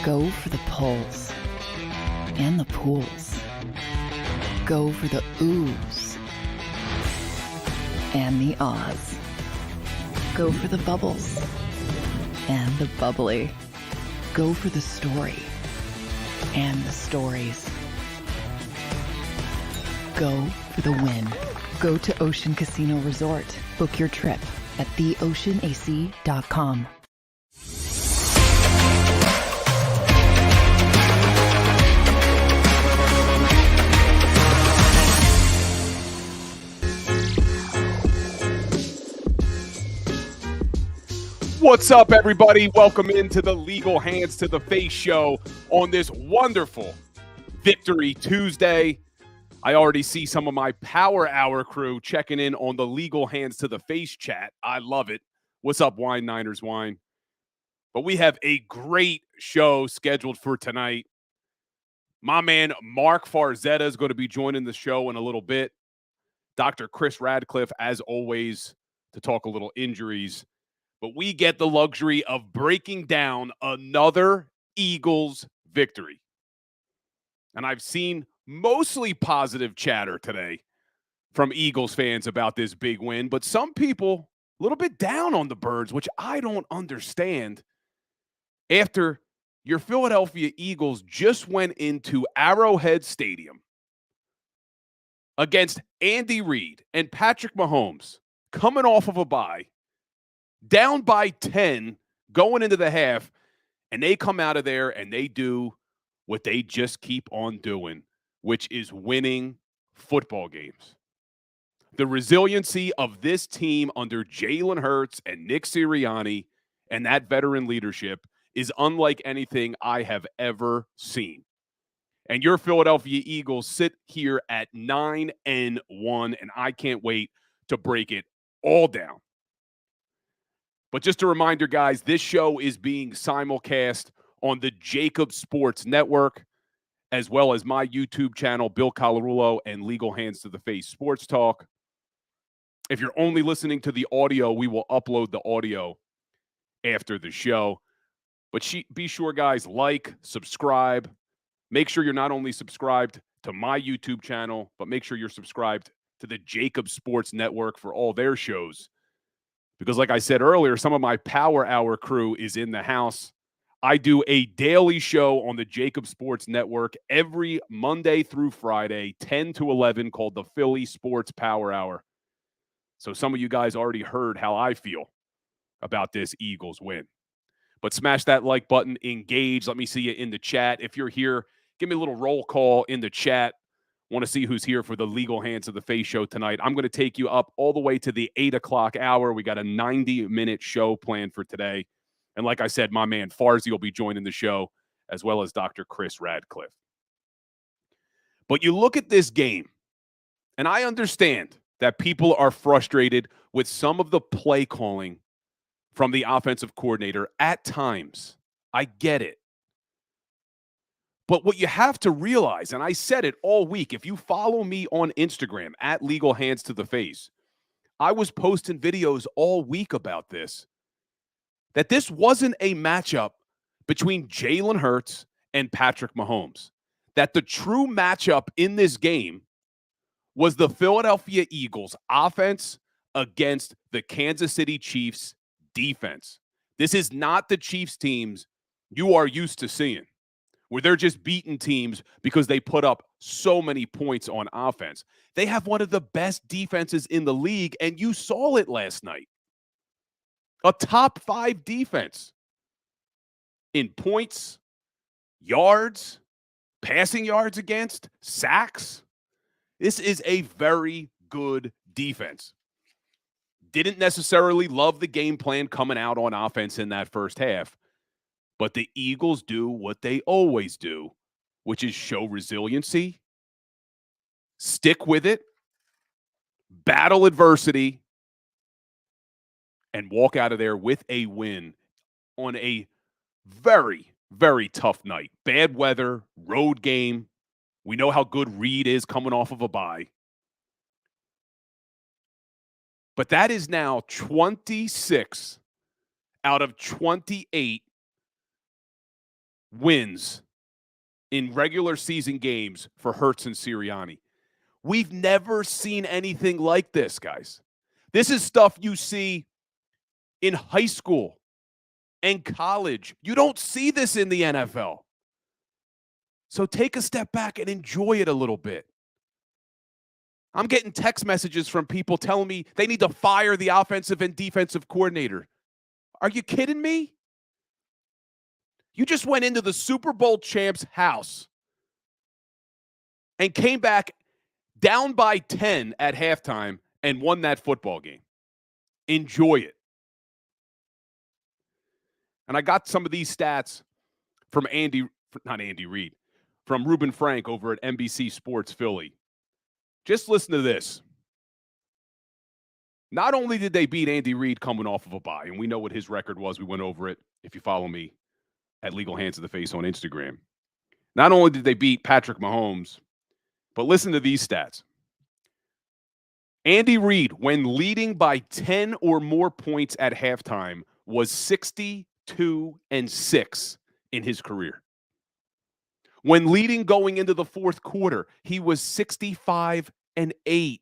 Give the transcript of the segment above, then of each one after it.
Go for the pulls and the pools. Go for the oohs and the ahs. Go for the bubbles and the bubbly. Go for the story and the stories. Go for the win. Go to Ocean Casino Resort. Book your trip at theoceanac.com. What's up, everybody? Welcome into the Legal Hands to the Face show on this wonderful Victory Tuesday. I already see some of my Power Hour crew checking in on the Legal Hands to the Face chat. I love it. What's up, Wine Niners Wine? But we have a great show scheduled for tonight. My man Mark Farzetta is going to be joining the show in a little bit. Dr. Chris Radcliffe, as always, to talk a little injuries. But we get the luxury of breaking down another Eagles victory. And I've seen mostly positive chatter today from Eagles fans about this big win, but some people a little bit down on the Birds, which I don't understand. After your Philadelphia Eagles just went into Arrowhead Stadium against Andy Reid and Patrick Mahomes coming off of a bye, down by 10 going into the half, and they come out of there and they do what they just keep on doing, which is winning football games. The resiliency of this team under Jalen Hurts and Nick Sirianni and that veteran leadership is unlike anything I have ever seen. And your Philadelphia Eagles sit here at 9-1, and I can't wait to break it all down. But just a reminder, guys, this show is being simulcast on the JAKIB Sports Network, as well as my YouTube channel, Bill Colarulo, and Legal Hands to the Face Sports Talk. If you're only listening to the audio, we will upload the audio after the show. But be sure, guys, like, subscribe. Make sure you're not only subscribed to my YouTube channel, but make sure you're subscribed to the JAKIB Sports Network for all their shows. Because like I said earlier, some of my Power Hour crew is in the house. I do a daily show on the JAKIB Sports Network every Monday through Friday, 10 to 11, called the Philly Sports Power Hour. So some of you guys already heard how I feel about this Eagles win. But smash that like button, engage. Let me see you in the chat. If you're here, give me a little roll call in the chat. Want to see who's here for the Legal Hands of the Face show tonight. I'm going to take you up all the way to the 8 o'clock hour. We got a 90-minute show planned for today. And like I said, my man Farzy will be joining the show, as well as Dr. Chris Radcliffe. But you look at this game, and I understand that people are frustrated with some of the play calling from the offensive coordinator at times. I get it. But what you have to realize, and I said it all week, if you follow me on Instagram at Legal Hands to the Face, I was posting videos all week about this, that this wasn't a matchup between Jalen Hurts and Patrick Mahomes. That the true matchup in this game was the Philadelphia Eagles offense against the Kansas City Chiefs defense. This is not the Chiefs teams you are used to seeing, where they're just beating teams because they put up so many points on offense. They have one of the best defenses in the league, and you saw it last night. A top 5 defense in points, yards, passing yards against, sacks. This is a very good defense. Didn't necessarily love the game plan coming out on offense in that first half. But the Eagles do what they always do, which is show resiliency, stick with it, battle adversity, and walk out of there with a win on a very, very tough night. Bad weather, road game. We know how good Reid is coming off of a bye. But that is now 26 out of 28 wins in regular season games for Hurts and Sirianni. We've never seen anything like this, guys. This is stuff you see in high school and college. You don't see this in the NFL. So take a step back and enjoy it a little bit. I'm getting text messages from people telling me they need to fire the offensive and defensive coordinator. Are you kidding me? You just went into the Super Bowl champ's house and came back down by 10 at halftime and won that football game. Enjoy it. And I got some of these stats from from Reuben Frank over at NBC Sports Philly. Just listen to this. Not only did they beat Andy Reid coming off of a bye, and we know what his record was. We went over it if you follow me at Legal Hands to the Face on Instagram. Not only did they beat Patrick Mahomes, but listen to these stats. Andy Reid, when leading by 10 or more points at halftime, was 62-6 in his career. When leading going into the fourth quarter, he was 65-8.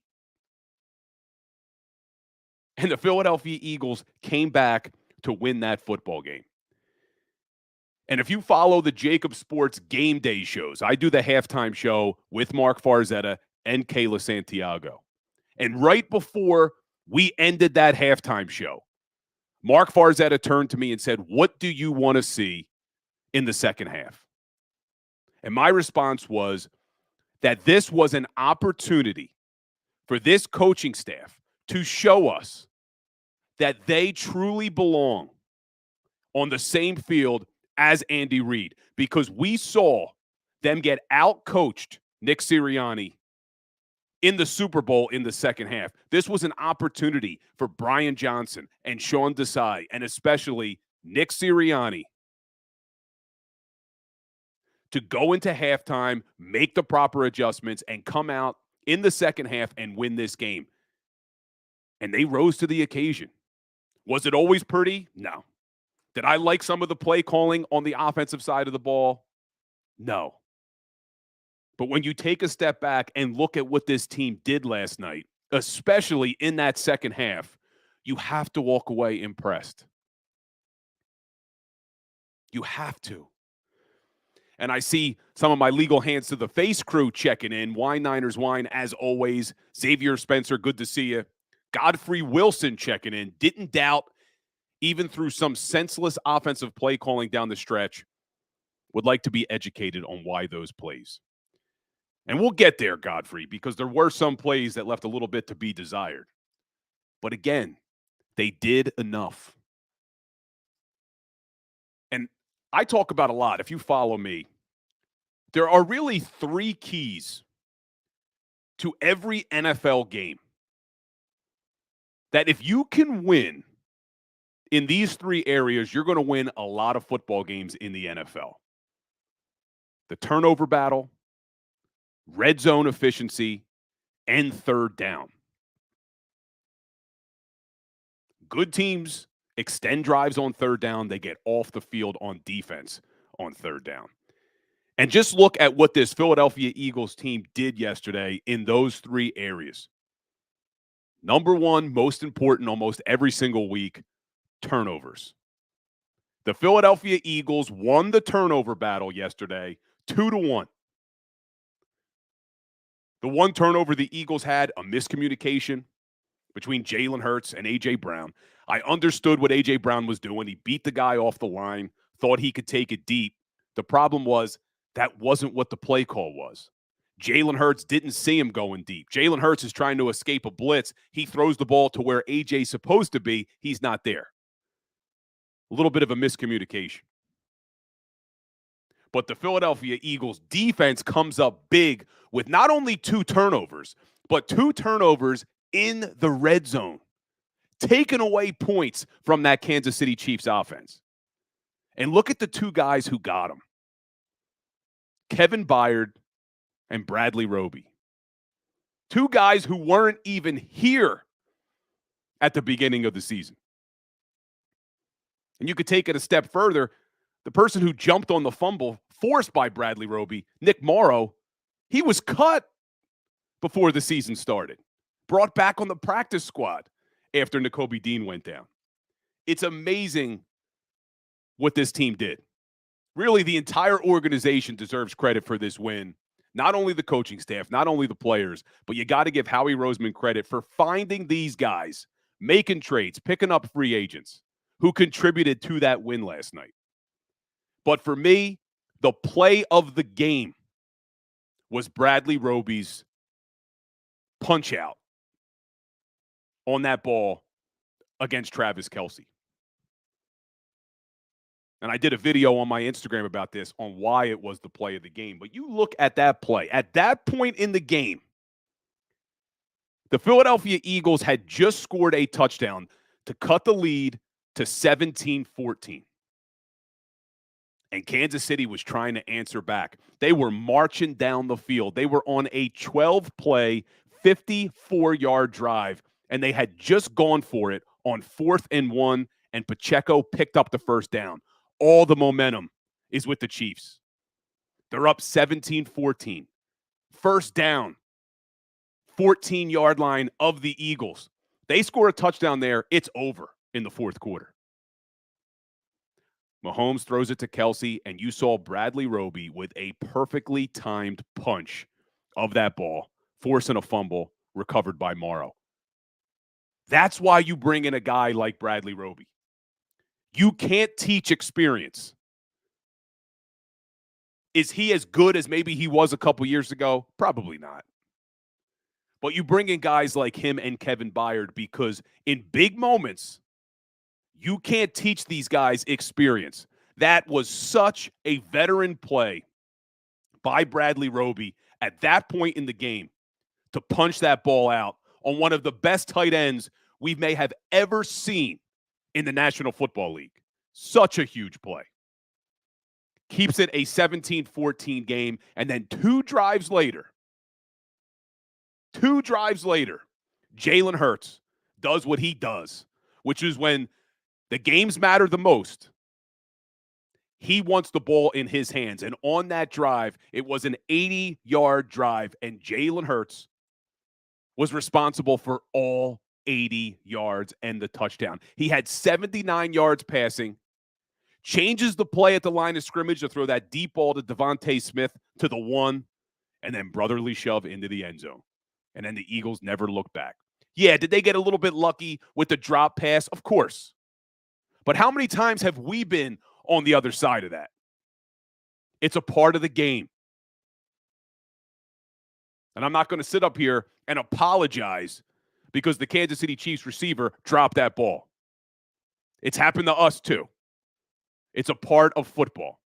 And the Philadelphia Eagles came back to win that football game. And if you follow the JAKIB Sports game day shows, I do the halftime show with Mark Farzetta and Kayla Santiago. And right before we ended that halftime show, Mark Farzetta turned to me and said, "What do you want to see in the second half?" And my response was that this was an opportunity for this coaching staff to show us that they truly belong on the same field as Andy Reid, because we saw them get out-coached Nick Sirianni in the Super Bowl in the second half. This was an opportunity for Brian Johnson and Sean Desai, and especially Nick Sirianni, to go into halftime, make the proper adjustments, and come out in the second half and win this game. And they rose to the occasion. Was it always pretty? No. Did I like some of the play calling on the offensive side of the ball? No. But when you take a step back and look at what this team did last night, especially in that second half, you have to walk away impressed. You have to. And I see some of my Legal Hands to the Face crew checking in. Wine Niners Wine, as always. Xavier Spencer, good to see you. Godfrey Wilson checking in. Didn't doubt, even through some senseless offensive play calling down the stretch. Would like to be educated on why those plays. And we'll get there, Godfrey, because there were some plays that left a little bit to be desired. But again, they did enough. And I talk about a lot, if you follow me, there are really three keys to every NFL game that if you can win in these three areas, you're going to win a lot of football games in the NFL. The turnover battle, red zone efficiency, and third down. Good teams extend drives on third down. They get off the field on defense on third down. And just look at what this Philadelphia Eagles team did yesterday in those three areas. Number one, most important almost every single week, turnovers. The Philadelphia Eagles won the turnover battle yesterday 2-1. The one turnover the Eagles had, a miscommunication between Jalen Hurts and A.J. Brown. I understood what A.J. Brown was doing. He beat the guy off the line, thought he could take it deep. The problem was that wasn't what the play call was. Jalen Hurts didn't see him going deep. Jalen Hurts is trying to escape a blitz. He throws the ball to where A.J.'s supposed to be. He's not there. A little bit of a miscommunication. But the Philadelphia Eagles defense comes up big with not only 2 turnovers, but 2 turnovers in the red zone, taking away points from that Kansas City Chiefs offense. And look at the 2 guys who got them. Kevin Byard and Bradley Roby. 2 guys who weren't even here at the beginning of the season. And you could take it a step further. the person who jumped on the fumble forced by Bradley Roby, Nick Morrow, he was cut before the season started, brought back on the practice squad after Nakobe Dean went down. It's amazing what this team did. Really, the entire organization deserves credit for this win. Not only the coaching staff, not only the players, but you got to give Howie Roseman credit for finding these guys, making trades, picking up free agents who contributed to that win last night. But for me, the play of the game was Bradley Roby's punch out on that ball against Travis Kelce. And I did a video on my Instagram about this on why it was the play of the game. But you look at that play. At that point in the game, the Philadelphia Eagles had just scored a touchdown to cut the lead to 17-14. And Kansas City was trying to answer back. They were marching down the field. They were on a 12-play, 54-yard drive, and they had just gone for it on 4th and 1, and Pacheco picked up the first down. All the momentum is with the Chiefs. They're up 17-14. First down, 14-yard line of the Eagles. They score a touchdown there. It's over in the fourth quarter. Mahomes throws it to Kelce, and you saw Bradley Roby with a perfectly timed punch of that ball, forcing a fumble recovered by Morrow. That's why you bring in a guy like Bradley Roby. You can't teach experience. Is he as good as maybe he was a couple years ago? Probably not. But you bring in guys like him and Kevin Byard because in big moments, you can't teach these guys experience. That was such a veteran play by Bradley Roby at that point in the game to punch that ball out on one of the best tight ends we may have ever seen in the National Football League. Such a huge play. Keeps it a 17-14 game, and then two drives later, Jalen Hurts does what he does, which is when the games matter the most, he wants the ball in his hands. And on that drive, it was an 80-yard drive, and Jalen Hurts was responsible for all 80 yards and the touchdown. He had 79 yards passing, changes the play at the line of scrimmage to throw that deep ball to Devontae Smith to the 1, and then brotherly shove into the end zone. And then the Eagles never looked back. Yeah, did they get a little bit lucky with the drop pass? Of course. But how many times have we been on the other side of that? It's a part of the game. And I'm not going to sit up here and apologize because the Kansas City Chiefs receiver dropped that ball. It's happened to us too. It's a part of football.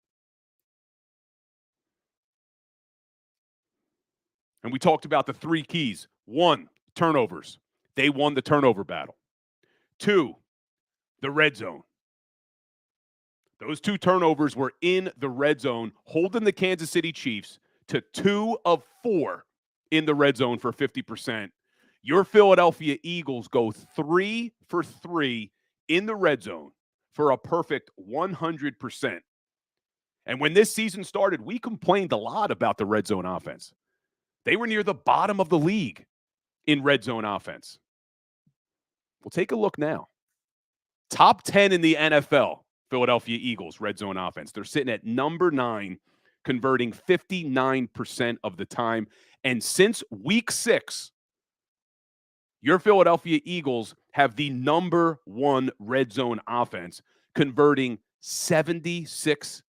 And we talked about the 3 keys. 1, turnovers. They won the turnover battle. 2, the red zone. Those 2 turnovers were in the red zone, holding the Kansas City Chiefs to 2 of 4 in the red zone for 50%. Your Philadelphia Eagles go 3 for 3 in the red zone for a perfect 100%. And when this season started, we complained a lot about the red zone offense. They were near the bottom of the league in red zone offense. We'll take a look now. Top 10 in the NFL, Philadelphia Eagles red zone offense. They're sitting at number 9, converting 59% of the time. And since week 6, your Philadelphia Eagles have the number 1 red zone offense, converting 75%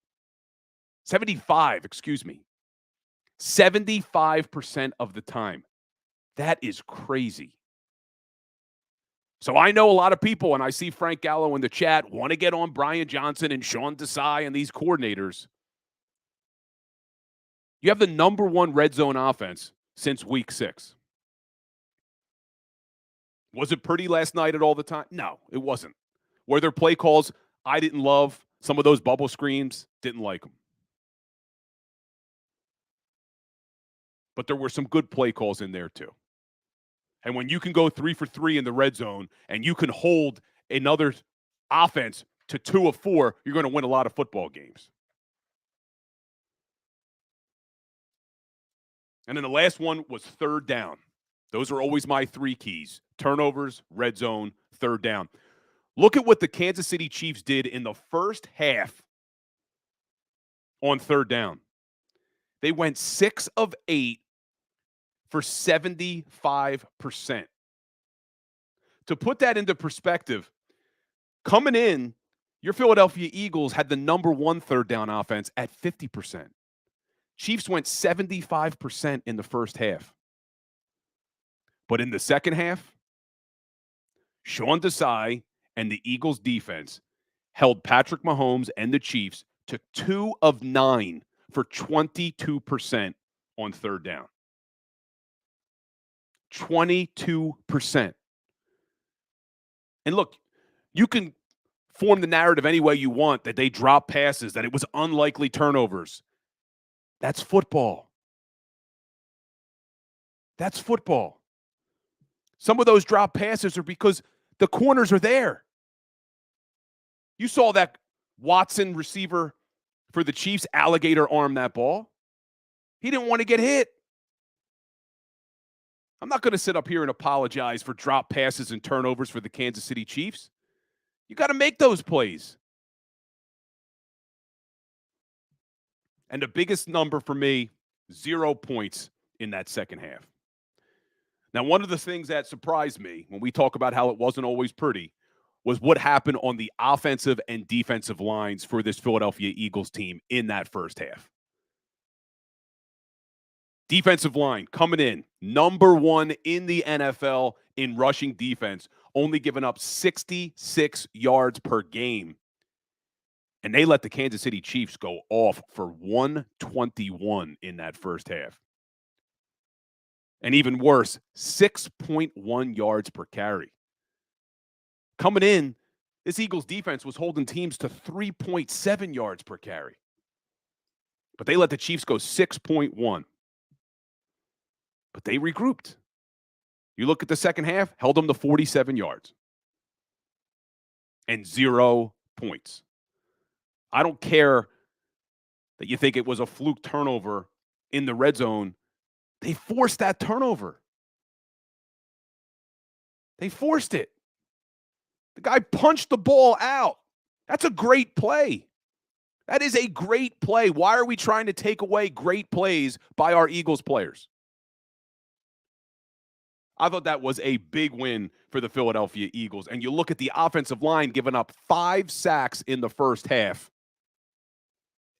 of the time. That is crazy. So I know a lot of people, and I see Frank Gallo in the chat, want to get on Brian Johnson and Sean Desai and these coordinators. You have the number 1 red zone offense since week 6. Was it pretty last night at all the time? No, it wasn't. Were there play calls I didn't love? Some of those bubble screens, didn't like them. But there were some good play calls in there too. And when you can go 3 for 3 in the red zone and you can hold another offense to 2 of 4, you're going to win a lot of football games. And then the last one was third down. Those are always my 3 keys: turnovers, red zone, third down. Look at what the Kansas City Chiefs did in the first half on third down. They went 6 of 8 for 75%. To put that into perspective, coming in, your Philadelphia Eagles had the number 1 third down offense at 50%. Chiefs went 75% in the first half. But in the second half, Sean Desai and the Eagles defense held Patrick Mahomes and the Chiefs to 2 of 9 for 22% on third down. 22%. And look, you can form the narrative any way you want that they dropped passes, that it was unlikely turnovers. That's football. That's football. Some of those drop passes are because the corners are there. You saw that Watson receiver for the Chiefs alligator arm that ball. He didn't want to get hit. I'm not going to sit up here and apologize for drop passes and turnovers for the Kansas City Chiefs. You got to make those plays. And the biggest number for me, 0 points in that second half. Now, one of the things that surprised me when we talk about how it wasn't always pretty was what happened on the offensive and defensive lines for this Philadelphia Eagles team in that first half. Defensive line coming in, number 1 in the NFL in rushing defense, only giving up 66 yards per game. And they let the Kansas City Chiefs go off for 121 in that first half. And even worse, 6.1 yards per carry. Coming in, this Eagles defense was holding teams to 3.7 yards per carry. But they let the Chiefs go 6.1. But they regrouped. You look at the second half, held them to 47 yards. And 0 points. I don't care that you think it was a fluke turnover in the red zone. They forced that turnover. They forced it. The guy punched the ball out. That's a great play. That is a great play. Why are we trying to take away great plays by our Eagles players? I thought that was a big win for the Philadelphia Eagles. And you look at the offensive line giving up 5 sacks in the first half.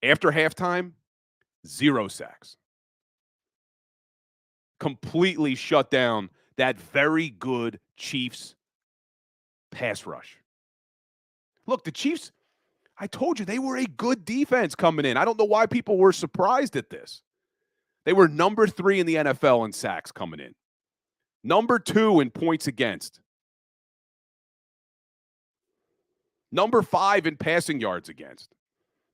After halftime, 0 sacks. Completely shut down that very good Chiefs pass rush. Look, the Chiefs, I told you, they were a good defense coming in. I don't know why people were surprised at this. They were number 3 in the NFL in sacks coming in. Number 2 in points against. Number 5 in passing yards against.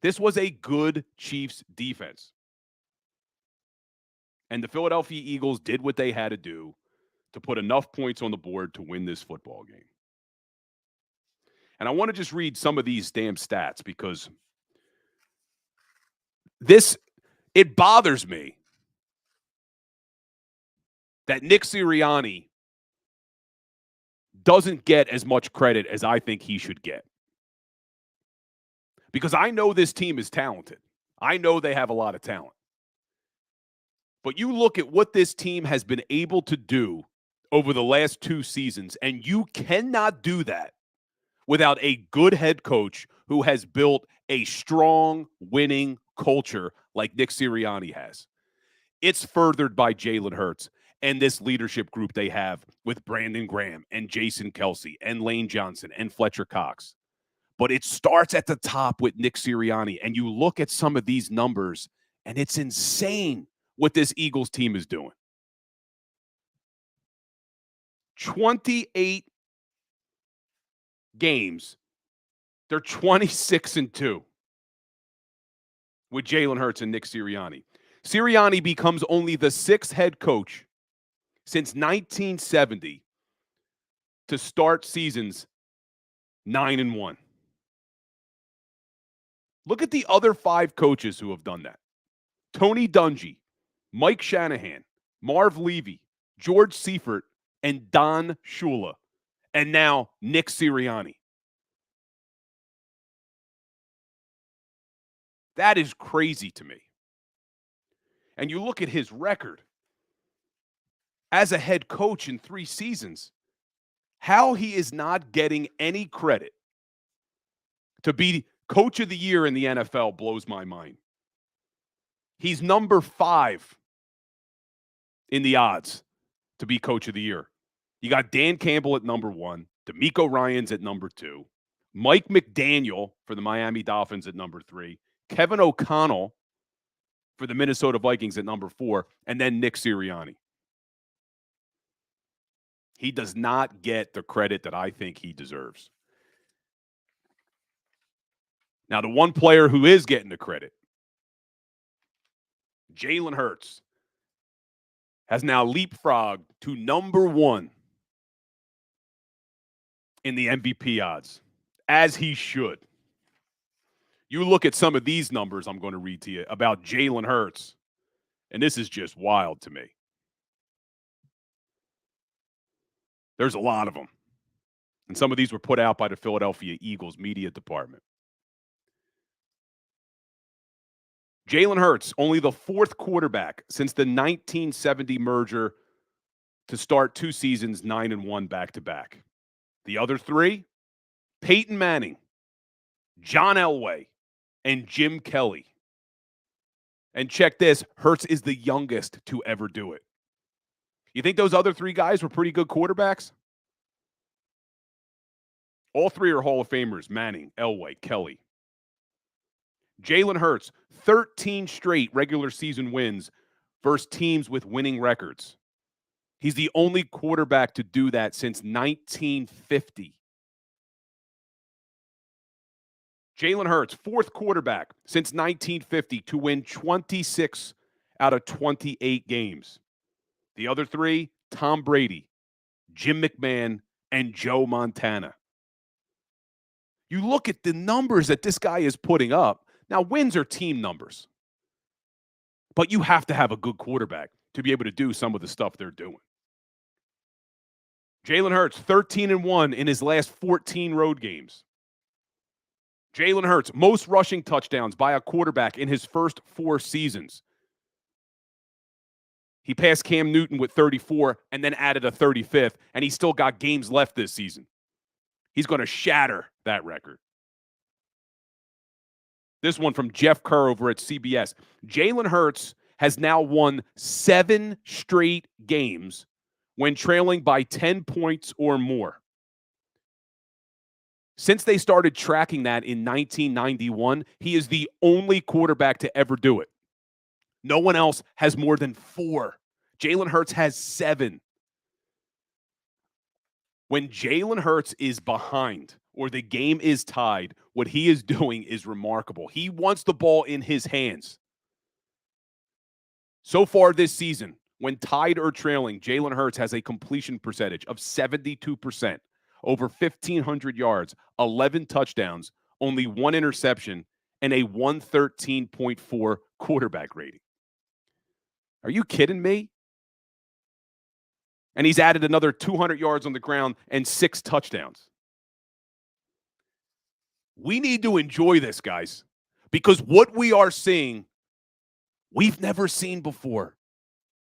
This was a good Chiefs defense. And the Philadelphia Eagles did what they had to do to put enough points on the board to win this football game. And I want to just read some of these damn stats because it bothers me that Nick Sirianni doesn't get as much credit as I think he should get. Because I know this team is talented. I know they have a lot of talent. But you look at what this team has been able to do over the last 2 seasons, and you cannot do that without a good head coach who has built a strong winning culture like Nick Sirianni has. It's furthered by Jalen Hurts and this leadership group they have with Brandon Graham and Jason Kelsey and Lane Johnson and Fletcher Cox. But it starts at the top with Nick Sirianni, and you look at some of these numbers, and it's insane what this Eagles team is doing. 28 games. They're 26-2 with Jalen Hurts and Nick Sirianni. Sirianni becomes only the 6th head coach since 1970 to start seasons 9-1. Look at the other 5 coaches who have done that. Tony Dungy, Mike Shanahan, Marv Levy, George Seifert, and Don Shula. And now Nick Sirianni. That is crazy to me. And you look at his record as a head coach in 3 seasons, how he is not getting any credit to be coach of the year in the NFL blows my mind. He's number 5 in the odds to be coach of the year. You got Dan Campbell at number 1, DeMeco Ryans at number 2, Mike McDaniel for the Miami Dolphins at number 3, Kevin O'Connell for the Minnesota Vikings at number 4, and then Nick Sirianni. He does not get the credit that I think he deserves. Now, the one player who is getting the credit, Jalen Hurts, has now leapfrogged to number 1 in the MVP odds, as he should. You look at some of these numbers I'm going to read to you about Jalen Hurts, and this is just wild to me. There's a lot of them. And some of these were put out by the Philadelphia Eagles media department. Jalen Hurts, only the 4th quarterback since the 1970 merger to start 2 seasons 9-1 back-to-back. The other 3, Peyton Manning, John Elway, and Jim Kelly. And check this, Hurts is the youngest to ever do it. You think those other 3 guys were pretty good quarterbacks? All 3 are Hall of Famers, Manning, Elway, Kelly. Jalen Hurts, 13 straight regular season wins versus teams with winning records. He's the only quarterback to do that since 1950. Jalen Hurts, 4th quarterback since 1950 to win 26 out of 28 games. The other 3, Tom Brady, Jim McMahon, and Joe Montana. You look at the numbers that this guy is putting up. Now, wins are team numbers. But you have to have a good quarterback to be able to do some of the stuff they're doing. Jalen Hurts, 13-1 in his last 14 road games. Jalen Hurts, most rushing touchdowns by a quarterback in his first 4 seasons. He passed Cam Newton with 34 and then added a 35th, and he's still got games left this season. He's going to shatter that record. This one from Jeff Kerr over at CBS. Jalen Hurts has now won 7 straight games when trailing by 10 points or more. Since they started tracking that in 1991, he is the only quarterback to ever do it. No one else has more than 4. Jalen Hurts has 7. When Jalen Hurts is behind or the game is tied, what he is doing is remarkable. He wants the ball in his hands. So far this season, when tied or trailing, Jalen Hurts has a completion percentage of 72%, over 1,500 yards, 11 touchdowns, only 1 interception, and a 113.4 quarterback rating. Are you kidding me? And he's added another 200 yards on the ground and 6 touchdowns. We need to enjoy this, guys, because what we are seeing, we've never seen before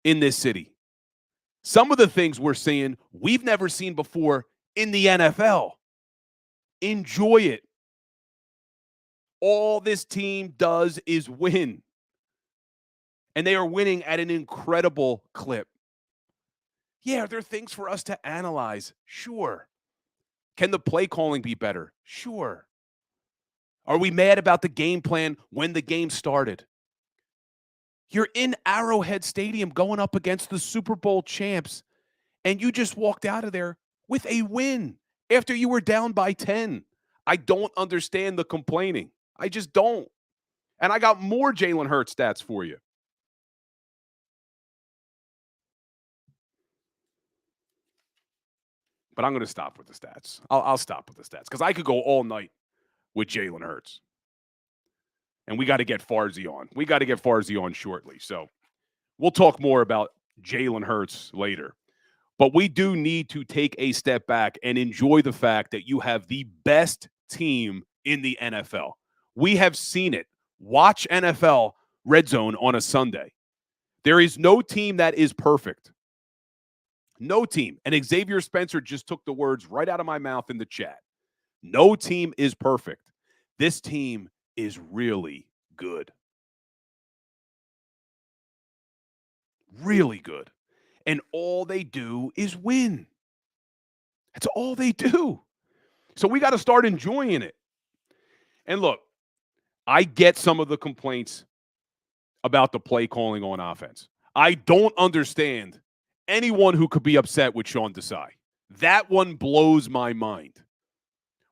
in this city. Some of the things we're seeing, we've never seen before in the NFL. Enjoy it. All this team does is win. And they are winning at an incredible clip. Yeah, are there things for us to analyze? Sure. Can the play calling be better? Sure. Are we mad about the game plan when the game started? You're in Arrowhead Stadium going up against the Super Bowl champs, and you just walked out of there with a win after you were down by 10. I don't understand the complaining. I just don't. And I got more Jalen Hurts stats for you. But I'm going to stop with the stats. I'll stop with the stats because I could go all night with Jalen Hurts. And we got to get Farzy on. We got to get Farzy on shortly. So we'll talk more about Jalen Hurts later. But we do need to take a step back and enjoy the fact that you have the best team in the NFL. We have seen it. Watch NFL Red Zone on a Sunday. There is no team that is perfect. No team. And Xavier Spencer just took the words right out of my mouth in the chat. No team is perfect. This team is really good. Really good. And all they do is win. That's all they do. So we got to start enjoying it. And look, I get some of the complaints about the play calling on offense. I don't understand anyone who could be upset with Sean Desai. That one blows my mind.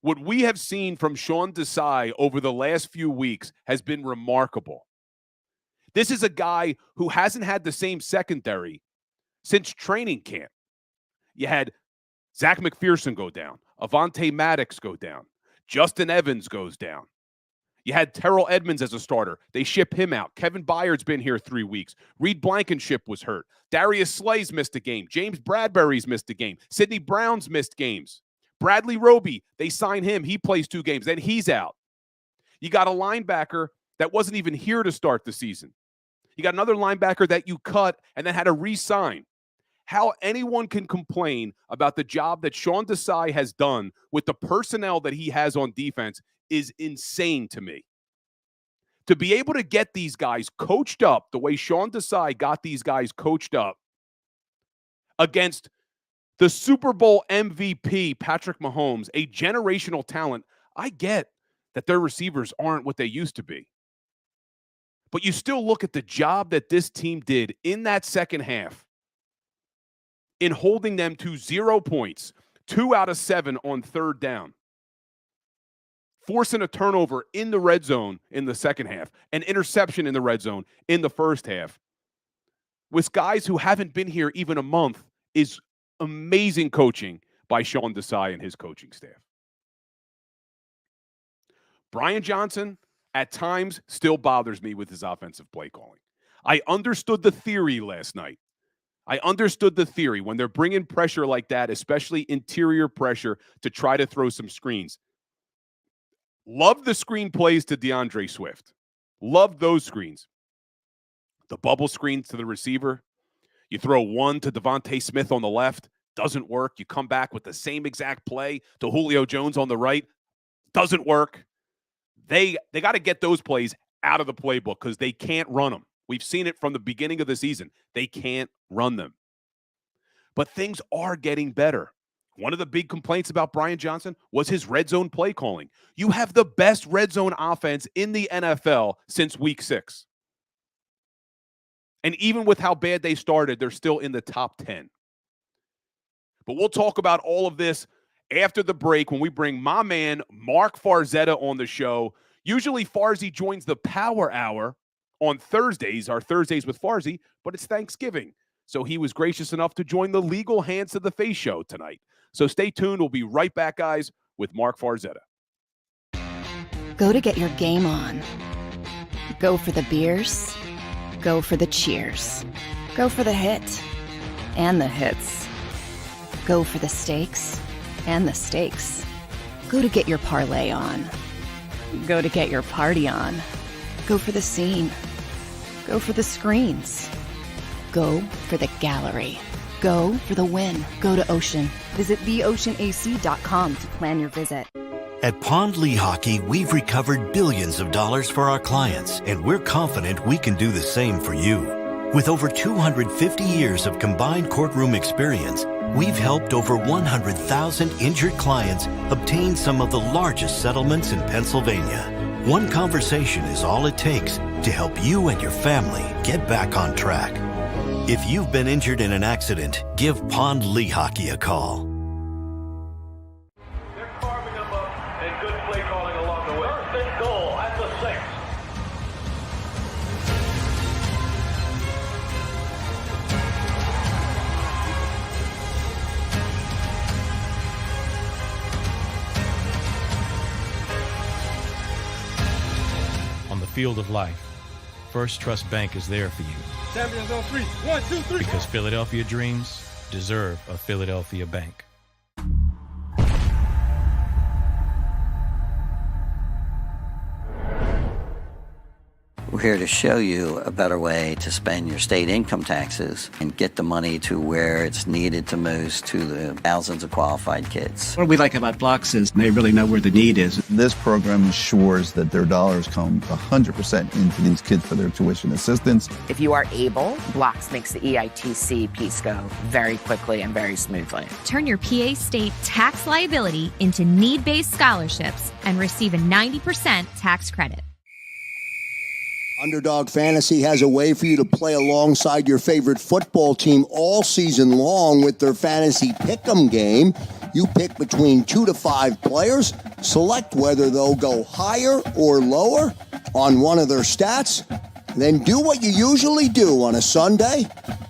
What we have seen from Sean Desai over the last few weeks has been remarkable. This is a guy who hasn't had the same secondary since training camp. You had Zach McPherson go down. Avonte Maddox go down. Justin Evans goes down. You had Terrell Edmonds as a starter. They ship him out. Kevin Byard's been here 3 weeks. Reed Blankenship was hurt. Darius Slay's missed a game. James Bradbury's missed a game. Sidney Brown's missed games. Bradley Roby, they sign him. He plays 2 games. Then he's out. You got a linebacker that wasn't even here to start the season. You got another linebacker that you cut and then had to re-sign. How anyone can complain about the job that Sean Desai has done with the personnel that he has on defense is insane to me. To be able to get these guys coached up the way Sean Desai got these guys coached up against the Super Bowl MVP, Patrick Mahomes, a generational talent, I get that their receivers aren't what they used to be. But you still look at the job that this team did in that second half in holding them to 0 points, 2 out of 7 on third down, forcing a turnover in the red zone in the second half, an interception in the red zone in the first half, with guys who haven't been here even a month, is amazing coaching by Sean Desai and his coaching staff. Brian Johnson, at times, still bothers me with his offensive play calling. I understood the theory last night. I understood the theory when they're bringing pressure like that, especially interior pressure, to try to throw some screens. Love the screen plays to DeAndre Swift. Love those screens. The bubble screens to the receiver. You throw one to Devontae Smith on the left. Doesn't work. You come back with the same exact play to Julio Jones on the right. Doesn't work. They got to get those plays out of the playbook because they can't run them. We've seen it from the beginning of the season. They can't run them. But things are getting better. One of the big complaints about Brian Johnson was his red zone play calling. You have the best red zone offense in the NFL since week 6. And even with how bad they started, they're still in the top 10. But we'll talk about all of this after the break when we bring my man Mark Farzetta on the show. Usually Farzy joins the Power Hour on Thursdays, our Thursdays with Farzy, but it's Thanksgiving. So he was gracious enough to join the Legal Hands to the Face show tonight. So stay tuned. We'll be right back, guys, with Mark Farzetta. Go to get your game on. Go for the beers. Go for the cheers. Go for the hit and the hits. Go for the stakes and the stakes. Go to get your parlay on. Go to get your party on. Go for the scene. Go for the screens. Go for the gallery. Go for the win. Go to Ocean. Visit theoceanac.com to plan your visit. At Pond Lehocky, we've recovered billions of dollars for our clients, and we're confident we can do the same for you. With over 250 years of combined courtroom experience, we've helped over 100,000 injured clients obtain some of the largest settlements in Pennsylvania. One conversation is all it takes to help you and your family get back on track. If you've been injured in an accident, give Pond Lehocky a call. They're carving them up and good play calling along the way. First and goal at the 6. field of life, First Trust Bank is there for you. Champions on 3. 1, 2, 3. Because Philadelphia dreams deserve a Philadelphia bank. We're here to show you a better way to spend your state income taxes and get the money to where it's needed to most to the thousands of qualified kids. What we like about Blocks is they really know where the need is. This program ensures that their dollars come 100% into these kids for their tuition assistance. If you are able, Blocks makes the EITC piece go very quickly and very smoothly. Turn your PA state tax liability into need-based scholarships and receive a 90% tax credit. Underdog Fantasy has a way for you to play alongside your favorite football team all season long with their Fantasy Pick'em game. You pick between 2 to 5 players, select whether they'll go higher or lower on one of their stats, then do what you usually do on a Sunday,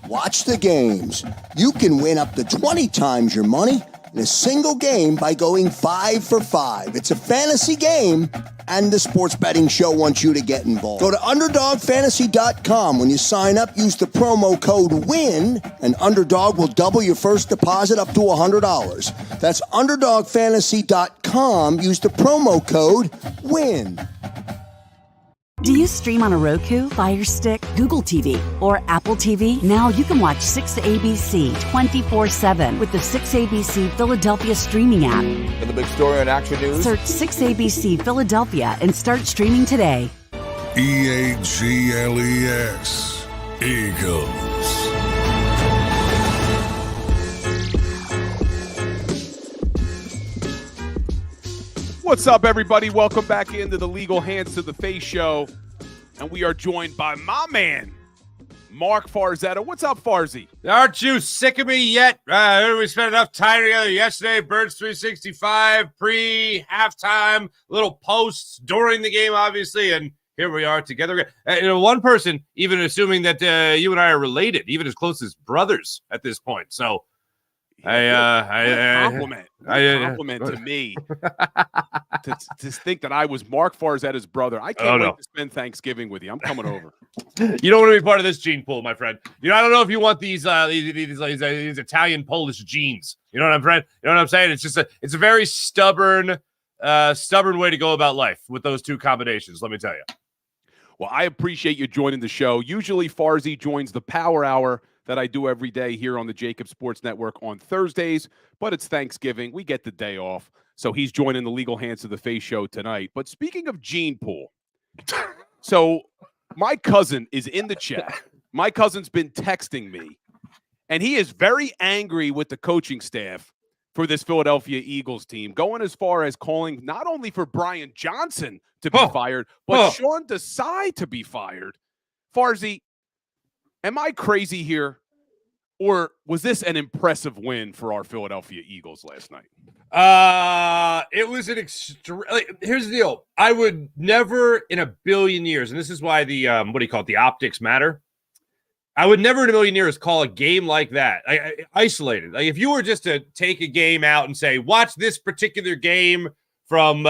watch the games. You can win up to 20 times your money in a single game by going 5 for 5. It's a fantasy game, and the Sports Betting Show wants you to get involved. Go to UnderdogFantasy.com. When you sign up, use the promo code WIN, and Underdog will double your first deposit up to $100. That's UnderdogFantasy.com. Use the promo code WIN. Do you stream on a Roku, Fire Stick, Google TV, or Apple TV? Now you can watch 6ABC 24/7 with the 6ABC Philadelphia streaming app. And the big story on Action News? Search 6ABC Philadelphia and start streaming today. EAGLES, Eagles. What's up, everybody? Welcome back into the Legal Hands to the Face show. And we are joined by my man, Mark Farzetta. What's up, Farzy? Aren't you sick of me yet? We spent enough time together yesterday. Birds 365, pre-halftime, little posts during the game, obviously, and here we are together. One person even assuming that you and I are related, even as close as brothers at this point. So compliment to me to think that I was Mark Farzetta's brother. I can't wait to spend Thanksgiving with you. I'm coming over. You don't want to be part of this gene pool, my friend. I don't know if you want these Italian Polish genes. You know what I'm saying? It's just it's a very stubborn way to go about life with those two combinations. Let me tell you. Well, I appreciate you joining the show. Usually, Farzy joins the Power Hour that I do every day here on the JAKIB Sports Network on Thursdays, but it's Thanksgiving. We get the day off, so he's joining the Legal Hands to the Face show tonight. But speaking of gene pool, so my cousin is in the chat. My cousin's been texting me, and he is very angry with the coaching staff for this Philadelphia Eagles team, going as far as calling not only for Brian Johnson to be fired, but Sean Desai to be fired. Farzy, am I crazy here, or was this an impressive win for our Philadelphia Eagles last night? It was an here's the deal. I would never in a billion years, and this is why the the optics matter. I would never in a million years call a game like that isolated. Like if you were just to take a game out and say, watch this particular game from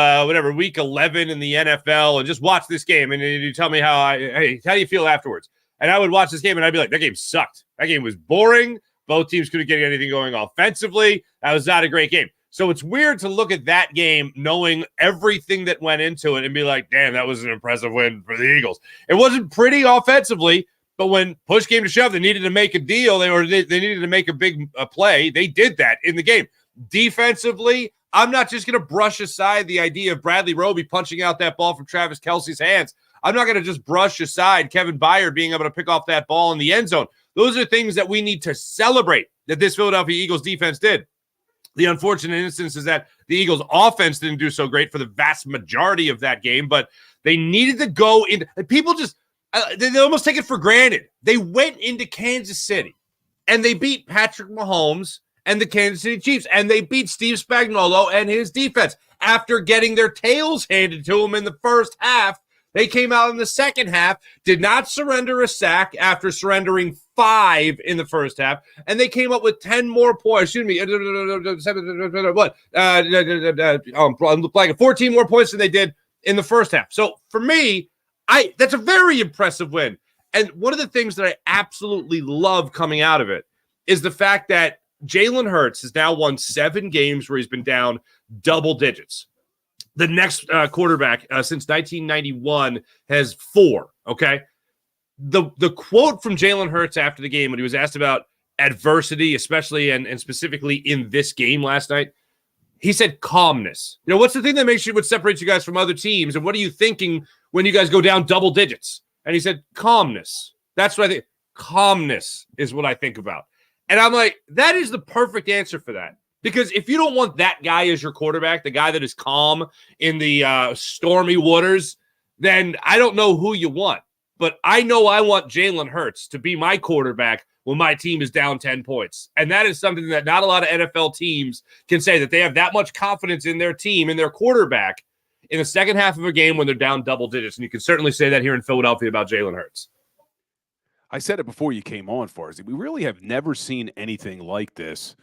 week 11 in the NFL and just watch this game, and you tell me how do you feel afterwards? And I would watch this game, and I'd be like, that game sucked. That game was boring. Both teams couldn't get anything going offensively. That was not a great game. So it's weird to look at that game knowing everything that went into it and be like, damn, that was an impressive win for the Eagles. It wasn't pretty offensively, but when push came to shove, they needed to make a deal. They needed to make a big play. They did that in the game. Defensively, I'm not just going to brush aside the idea of Bradley Roby punching out that ball from Travis Kelce's hands. I'm not going to just brush aside Kevin Byard being able to pick off that ball in the end zone. Those are things that we need to celebrate that this Philadelphia Eagles defense did. The unfortunate instance is that the Eagles offense didn't do so great for the vast majority of that game, but they needed to go in. People just, they almost take it for granted. They went into Kansas City and they beat Patrick Mahomes and the Kansas City Chiefs, and they beat Steve Spagnuolo and his defense after getting their tails handed to them in the first half. They came out in the second half, did not surrender a sack after surrendering 5 in the first half, and they came up with 10 more points. 14 more points than they did in the first half. So for me, That's a very impressive win. And one of the things that I absolutely love coming out of it is the fact that Jalen Hurts has now won 7 games where he's been down double digits. The next quarterback since 1991 has 4, okay? The quote from Jalen Hurts after the game when he was asked about adversity, especially and specifically in this game last night, he said calmness. You know, what's the thing that would separate you guys from other teams? And what are you thinking when you guys go down double digits? And he said calmness. That's what I think. Calmness is what I think about. And I'm like, that is the perfect answer for that. Because if you don't want that guy as your quarterback, the guy that is calm in the stormy waters, then I don't know who you want. But I know I want Jalen Hurts to be my quarterback when my team is down 10 points. And that is something that not a lot of NFL teams can say, that they have that much confidence in their team and their quarterback in the second half of a game when they're down double digits. And you can certainly say that here in Philadelphia about Jalen Hurts. I said it before you came on, Farzi. We really have never seen anything like this.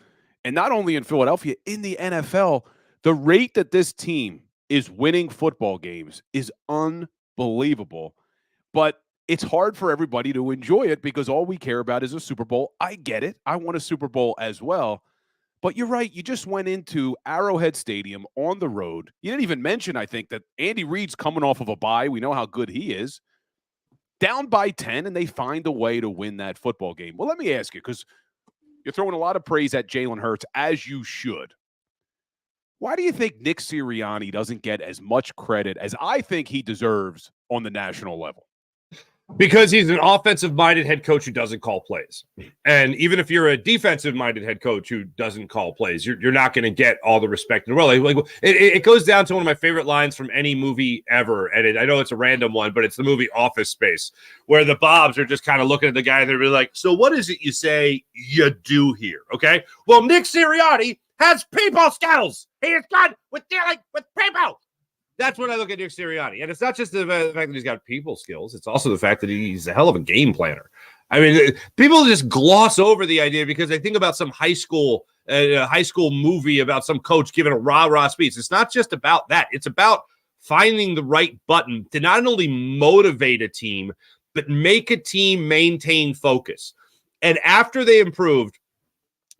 And not only in Philadelphia, in the NFL, the rate that this team is winning football games is unbelievable. But it's hard for everybody to enjoy it because all we care about is a Super Bowl. I get it. I want a Super Bowl as well. But you're right. You just went into Arrowhead Stadium on the road. You didn't even mention, I think, that Andy Reid's coming off of a bye. We know how good he is. Down by 10, and they find a way to win that football game. Well, let me ask you, because you're throwing a lot of praise at Jalen Hurts, as you should. Why do you think Nick Sirianni doesn't get as much credit as I think he deserves on the national level? Because he's an offensive-minded head coach who doesn't call plays. And even if you're a defensive-minded head coach who doesn't call plays, you're not going to get all the respect in the world. Like, it goes down to one of my favorite lines from any movie ever. And I know it's a random one, but it's the movie Office Space, where the Bobs are just kind of looking at the guy and they're really like, so what is it you say you do here? Okay. Well, Nick Sirianni has people skills. He is good with dealing with people. That's when I look at Nick Sirianni. And it's not just the fact that he's got people skills. It's also the fact that he's a hell of a game planner. I mean, people just gloss over the idea because they think about some high school movie about some coach giving a rah-rah speech. It's not just about that. It's about finding the right button to not only motivate a team, but make a team maintain focus. And after they improved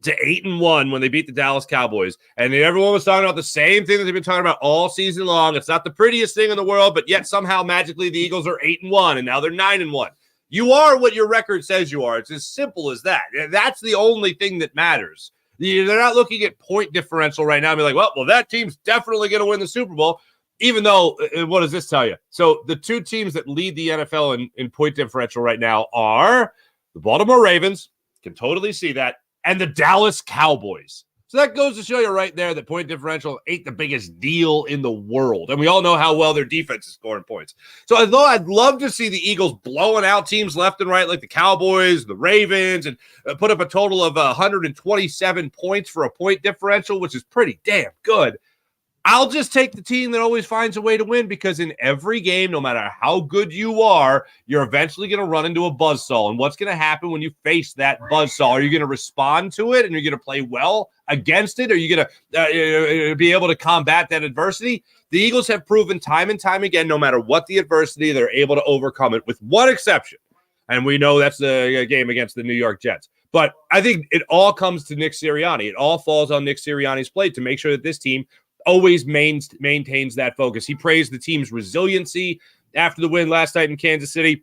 to 8-1 when they beat the Dallas Cowboys, and everyone was talking about the same thing that they've been talking about all season long. It's not the prettiest thing in the world, but yet somehow magically the Eagles are 8-1, and now they're 9-1. You are what your record says you are. It's as simple as that. That's the only thing that matters. They're not looking at point differential right now and be like, well, that team's definitely going to win the Super Bowl, even though, what does this tell you? So the 2 teams that lead the NFL in point differential right now are the Baltimore Ravens, can totally see that, and the Dallas Cowboys. So that goes to show you right there that point differential ain't the biggest deal in the world. And we all know how well their defense is scoring points. So although I'd love to see the Eagles blowing out teams left and right like the Cowboys, the Ravens, and put up a total of 127 points for a point differential, which is pretty damn good, I'll just take the team that always finds a way to win, because in every game, no matter how good you are, you're eventually going to run into a buzzsaw. And what's going to happen when you face that buzzsaw? Are you going to respond to it and you're going to play well against it? Are you going to be able to combat that adversity? The Eagles have proven time and time again, no matter what the adversity, they're able to overcome it, with one exception. And we know that's the game against the New York Jets. But I think it all comes to Nick Sirianni. It all falls on Nick Sirianni's plate to make sure that this team always maintains that focus. He praised the team's resiliency after the win last night in Kansas City.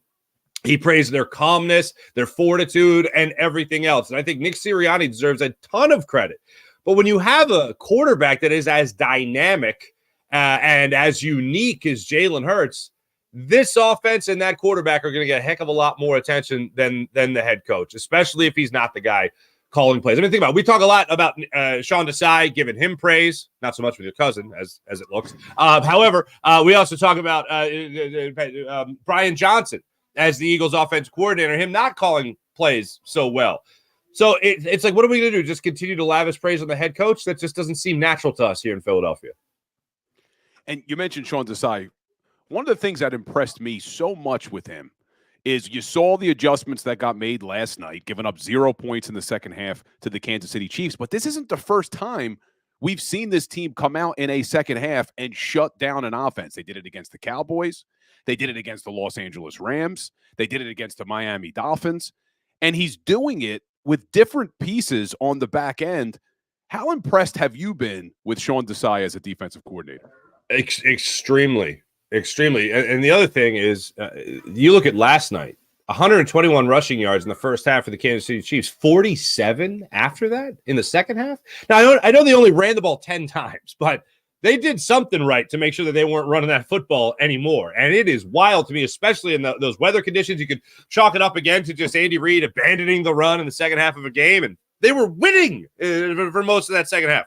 He praised their calmness, their fortitude, and everything else. And I think Nick Sirianni deserves a ton of credit. But when you have a quarterback that is as dynamic and as unique as Jalen Hurts, this offense and that quarterback are going to get a heck of a lot more attention than the head coach, especially if he's not the guy calling plays. I mean, think about it. We talk a lot about Sean Desai, giving him praise, not so much with your cousin as it looks. However, we also talk about Brian Johnson as the Eagles offense coordinator, him not calling plays so well. So it's like, what are we going to do? Just continue to lavish praise on the head coach? That just doesn't seem natural to us here in Philadelphia. And you mentioned Sean Desai. One of the things that impressed me so much with him is you saw the adjustments that got made last night, giving up 0 points in the second half to the Kansas City Chiefs. But this isn't the first time we've seen this team come out in a second half and shut down an offense. They did it against the Cowboys. They did it against the Los Angeles Rams. They did it against the Miami Dolphins. And he's doing it with different pieces on the back end. How impressed have you been with Sean Desai as a defensive coordinator? Extremely. And the other thing is, you look at last night, 121 rushing yards in the first half for the Kansas City Chiefs, 47 after that in the second half. Now, I know they only ran the ball 10 times, but they did something right to make sure that they weren't running that football anymore. And it is wild to me, especially in those weather conditions. You could chalk it up again to just Andy Reid abandoning the run in the second half of a game, and they were winning for most of that second half.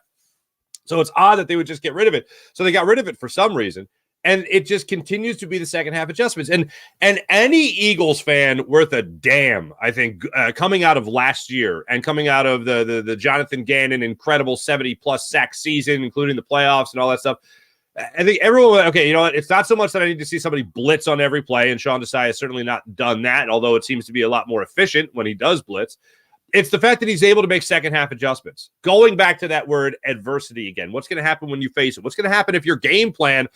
So it's odd that they would just get rid of it. So they got rid of it for some reason. And it just continues to be the second half adjustments. And any Eagles fan worth a damn, I think, coming out of last year and coming out of the Jonathan Gannon incredible 70-plus sack season, including the playoffs and all that stuff, I think everyone, okay, you know what? It's not so much that I need to see somebody blitz on every play, and Sean Desai has certainly not done that, although it seems to be a lot more efficient when he does blitz. It's the fact that he's able to make second half adjustments. Going back to that word adversity again, what's going to happen when you face it? What's going to happen if your game plan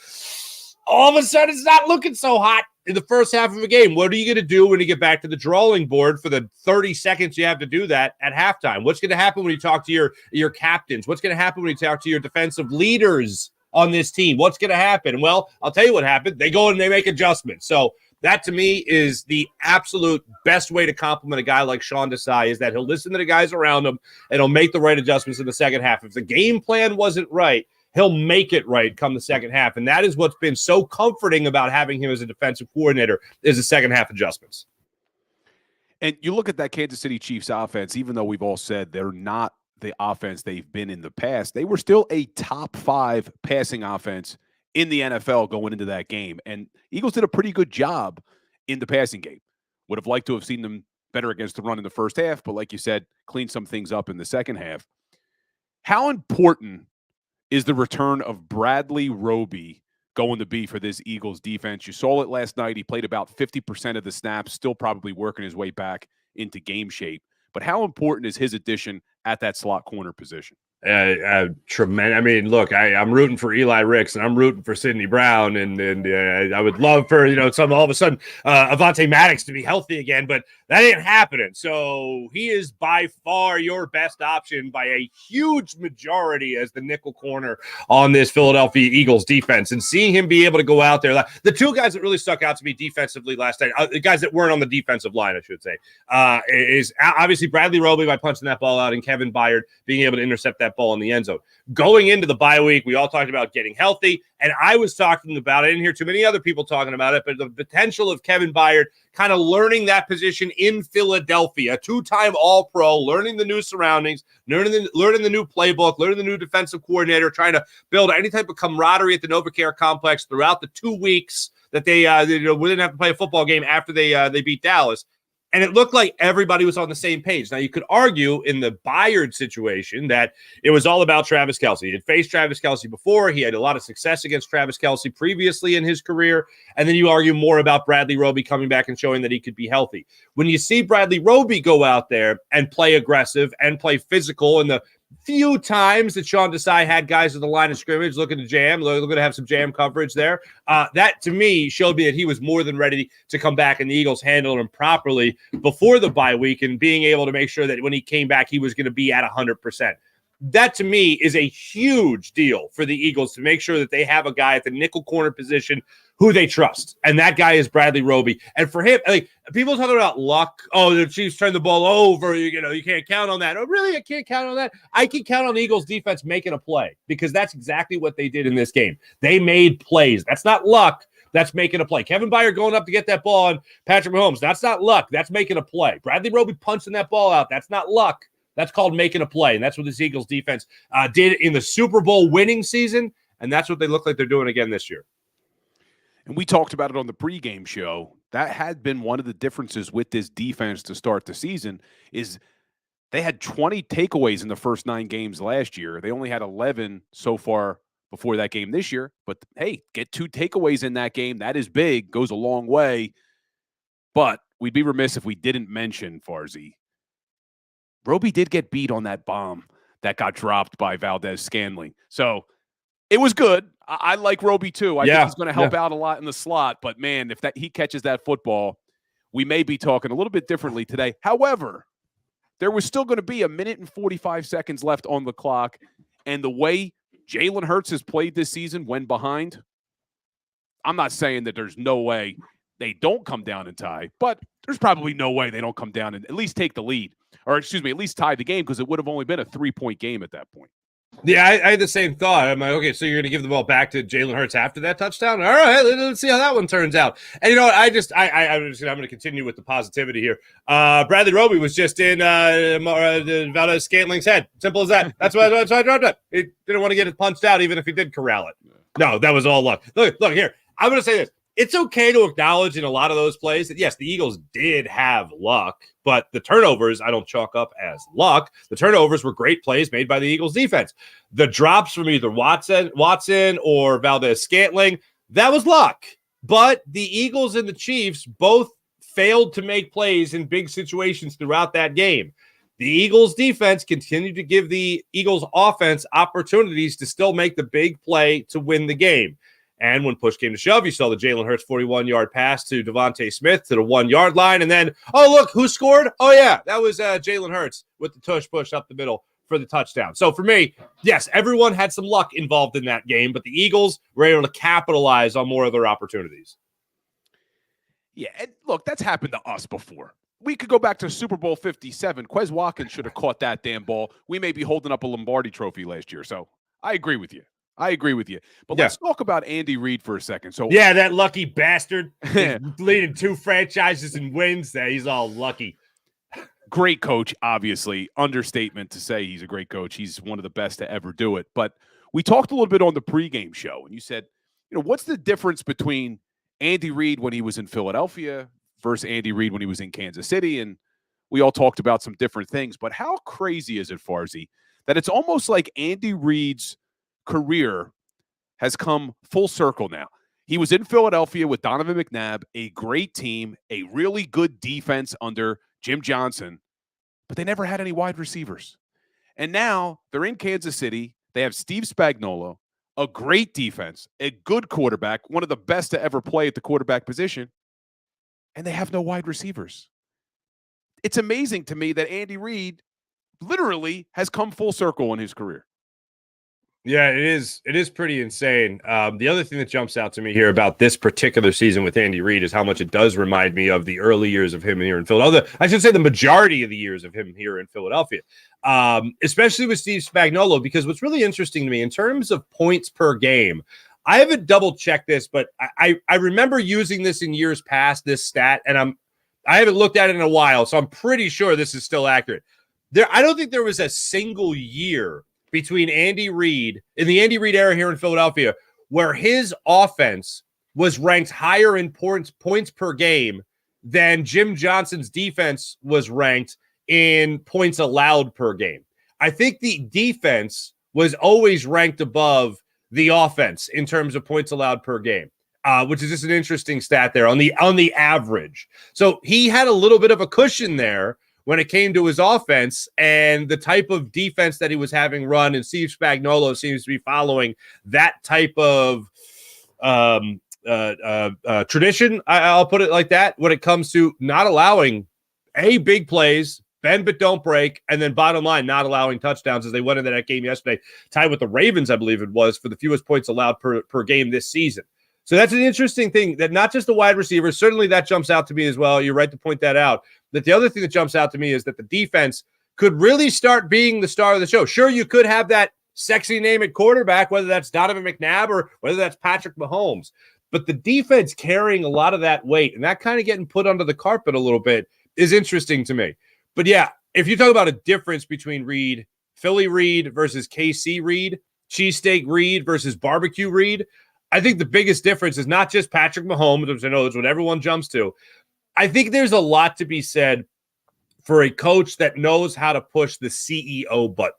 all of a sudden it's not looking so hot in the first half of a game? What are you going to do when you get back to the drawing board for the 30 seconds you have to do that at halftime? What's going to happen when you talk to your captains? What's going to happen when you talk to your defensive leaders on this team? What's going to happen? Well, I'll tell you what happened. They go and they make adjustments. So that, to me, is the absolute best way to compliment a guy like Sean Desai, is that he'll listen to the guys around him and he'll make the right adjustments in the second half. If the game plan wasn't right, he'll make it right come the second half. And that is what's been so comforting about having him as a defensive coordinator, is the second half adjustments. And you look at that Kansas City Chiefs offense, even though we've all said they're not the offense they've been in the past, they were still a top 5 passing offense in the NFL going into that game. And Eagles did a pretty good job in the passing game. Would have liked to have seen them better against the run in the first half, but like you said, clean some things up in the second half. How important is the return of Bradley Roby going to be for this Eagles defense? You saw it last night. He played about 50% of the snaps, still probably working his way back into game shape. But how important is his addition at that slot corner position? Tremendous. I mean, look, I'm rooting for Eli Ricks and I'm rooting for Sidney Brown, and I would love for all of a sudden Avonte Maddox to be healthy again, but that ain't happening. So he is by far your best option by a huge majority as the nickel corner on this Philadelphia Eagles defense. And seeing him be able to go out there, the two guys that really stuck out to me defensively last night, the guys that weren't on the defensive line, I should say, is obviously Bradley Roby by punching that ball out, and Kevin Byard being able to intercept that ball in the end zone. Going into the bye week, we all talked about getting healthy, and I was talking about, I didn't hear too many other people talking about it, but the potential of Kevin Byard kind of learning that position in Philadelphia, a 2-time All-Pro, learning the new surroundings, learning the new playbook, learning the new defensive coordinator, trying to build any type of camaraderie at the NovaCare complex throughout the 2 weeks that they didn't have to play a football game after they beat Dallas. And it looked like everybody was on the same page. Now, you could argue in the Byard situation that it was all about Travis Kelce. He had faced Travis Kelce before. He had a lot of success against Travis Kelce previously in his career. And then you argue more about Bradley Roby coming back and showing that he could be healthy. When you see Bradley Roby go out there and play aggressive and play physical, in the few times that Sean Desai had guys at the line of scrimmage looking to jam, looking to have some jam coverage there, that to me showed me that he was more than ready to come back, and the Eagles handled him properly before the bye week, and being able to make sure that when he came back, he was going to be at 100%. That to me is a huge deal for the Eagles, to make sure that they have a guy at the nickel corner position who they trust. And that guy is Bradley Roby. And for him, like, people talking about luck. Oh, the Chiefs turned the ball over. You can't count on that. Oh, really? I can't count on that. I can count on the Eagles defense making a play, because that's exactly what they did in this game. They made plays. That's not luck. That's making a play. Kevin Byard going up to get that ball on Patrick Mahomes. That's not luck. That's making a play. Bradley Roby punching that ball out. That's not luck. That's called making a play. And that's what this Eagles defense did in the Super Bowl winning season. And that's what they look like they're doing again this year. And we talked about it on the pregame show. That had been one of the differences with this defense to start the season, is they had 20 takeaways in the first 9 games last year. They only had 11 so far before that game this year. But, hey, get 2 takeaways in that game. That is big, goes a long way. But we'd be remiss if we didn't mention, Farzy, Roby did get beat on that bomb that got dropped by Valdez Scantling. So it was good. I like Roby too. I think he's going to help out a lot in the slot. But, man, if he catches that football, we may be talking a little bit differently today. However, there was still going to be 1 minute and 45 seconds left on the clock. And the way Jalen Hurts has played this season when behind, I'm not saying that there's no way they don't come down and tie, but there's probably no way they don't come down and at least take the lead. Or, excuse me, at least tie the game, because it would have only been a 3-point game at that point. Yeah, I had the same thought. I'm like, okay, so you're going to give the ball back to Jalen Hurts after that touchdown? All right, let's see how that one turns out. And you know what? I'm going to continue with the positivity here. Bradley Roby was just in Valdez Scantling's head. Simple as that. That's why I dropped it. He didn't want to get it punched out, even if he did corral it. No, that was all luck. Look here. I'm going to say this. It's okay to acknowledge in a lot of those plays that, yes, the Eagles did have luck, but the turnovers I don't chalk up as luck. The turnovers were great plays made by the Eagles defense. The drops from either Watson or Valdez Scantling, that was luck. But the Eagles and the Chiefs both failed to make plays in big situations throughout that game. The Eagles defense continued to give the Eagles offense opportunities to still make the big play to win the game. And when push came to shove, you saw the Jalen Hurts 41-yard pass to Devontae Smith to the 1-yard line. And then, oh, look, who scored? Oh, yeah, that was Jalen Hurts with the tush push up the middle for the touchdown. So for me, yes, everyone had some luck involved in that game, but the Eagles were able to capitalize on more of their opportunities. Yeah, and look, that's happened to us before. We could go back to Super Bowl 57. Quez Watkins should have caught that damn ball. We may be holding up a Lombardi trophy last year. So I agree with you. But let's talk about Andy Reid for a second. So yeah, that lucky bastard. Leading 2 franchises in wins. He's all lucky. Great coach, obviously. Understatement to say he's a great coach. He's one of the best to ever do it. But we talked a little bit on the pregame show, and you said, what's the difference between Andy Reid when he was in Philadelphia versus Andy Reid when he was in Kansas City? And we all talked about some different things. But how crazy is it, Farzy, that it's almost like Andy Reid's career has come full circle now? He was in Philadelphia with Donovan McNabb, a great team, a really good defense under Jim Johnson, but they never had any wide receivers. And now they're in Kansas City. They have Steve Spagnuolo, a great defense, a good quarterback, one of the best to ever play at the quarterback position, and they have no wide receivers. It's amazing to me that Andy Reid literally has come full circle in his career. Yeah, it is pretty insane. The other thing that jumps out to me here about this particular season with Andy Reid is how much it does remind me of the early years of him here in Philadelphia. I should say the majority of the years of him here in Philadelphia, especially with Steve Spagnuolo, because what's really interesting to me in terms of points per game, I haven't double-checked this, but I remember using this in years past, this stat, and I haven't looked at it in a while, so I'm pretty sure this is still accurate. I don't think there was a single year between Andy Reid, in the Andy Reid era here in Philadelphia, where his offense was ranked higher in points per game than Jim Johnson's defense was ranked in points allowed per game. I think the defense was always ranked above the offense in terms of points allowed per game, which is just an interesting stat there on the average. So he had a little bit of a cushion there when it came to his offense and the type of defense that he was having run, and Steve Spagnuolo seems to be following that type of tradition, I'll put it like that, when it comes to not allowing big plays, bend but don't break, and then bottom line, not allowing touchdowns, as they went into that game yesterday, tied with the Ravens, I believe it was, for the fewest points allowed per game this season. So that's an interesting thing, that not just the wide receivers, certainly that jumps out to me as well. You're right to point that out. But the other thing that jumps out to me is that the defense could really start being the star of the show. Sure, you could have that sexy name at quarterback, whether that's Donovan McNabb or whether that's Patrick Mahomes. But the defense carrying a lot of that weight and that kind of getting put under the carpet a little bit is interesting to me. But yeah, if you talk about a difference between Reid, Philly Reid versus KC Reid, cheesesteak Reid versus barbecue Reid, I think the biggest difference is not just Patrick Mahomes, which I know is what everyone jumps to. I think there's a lot to be said for a coach that knows how to push the CEO button.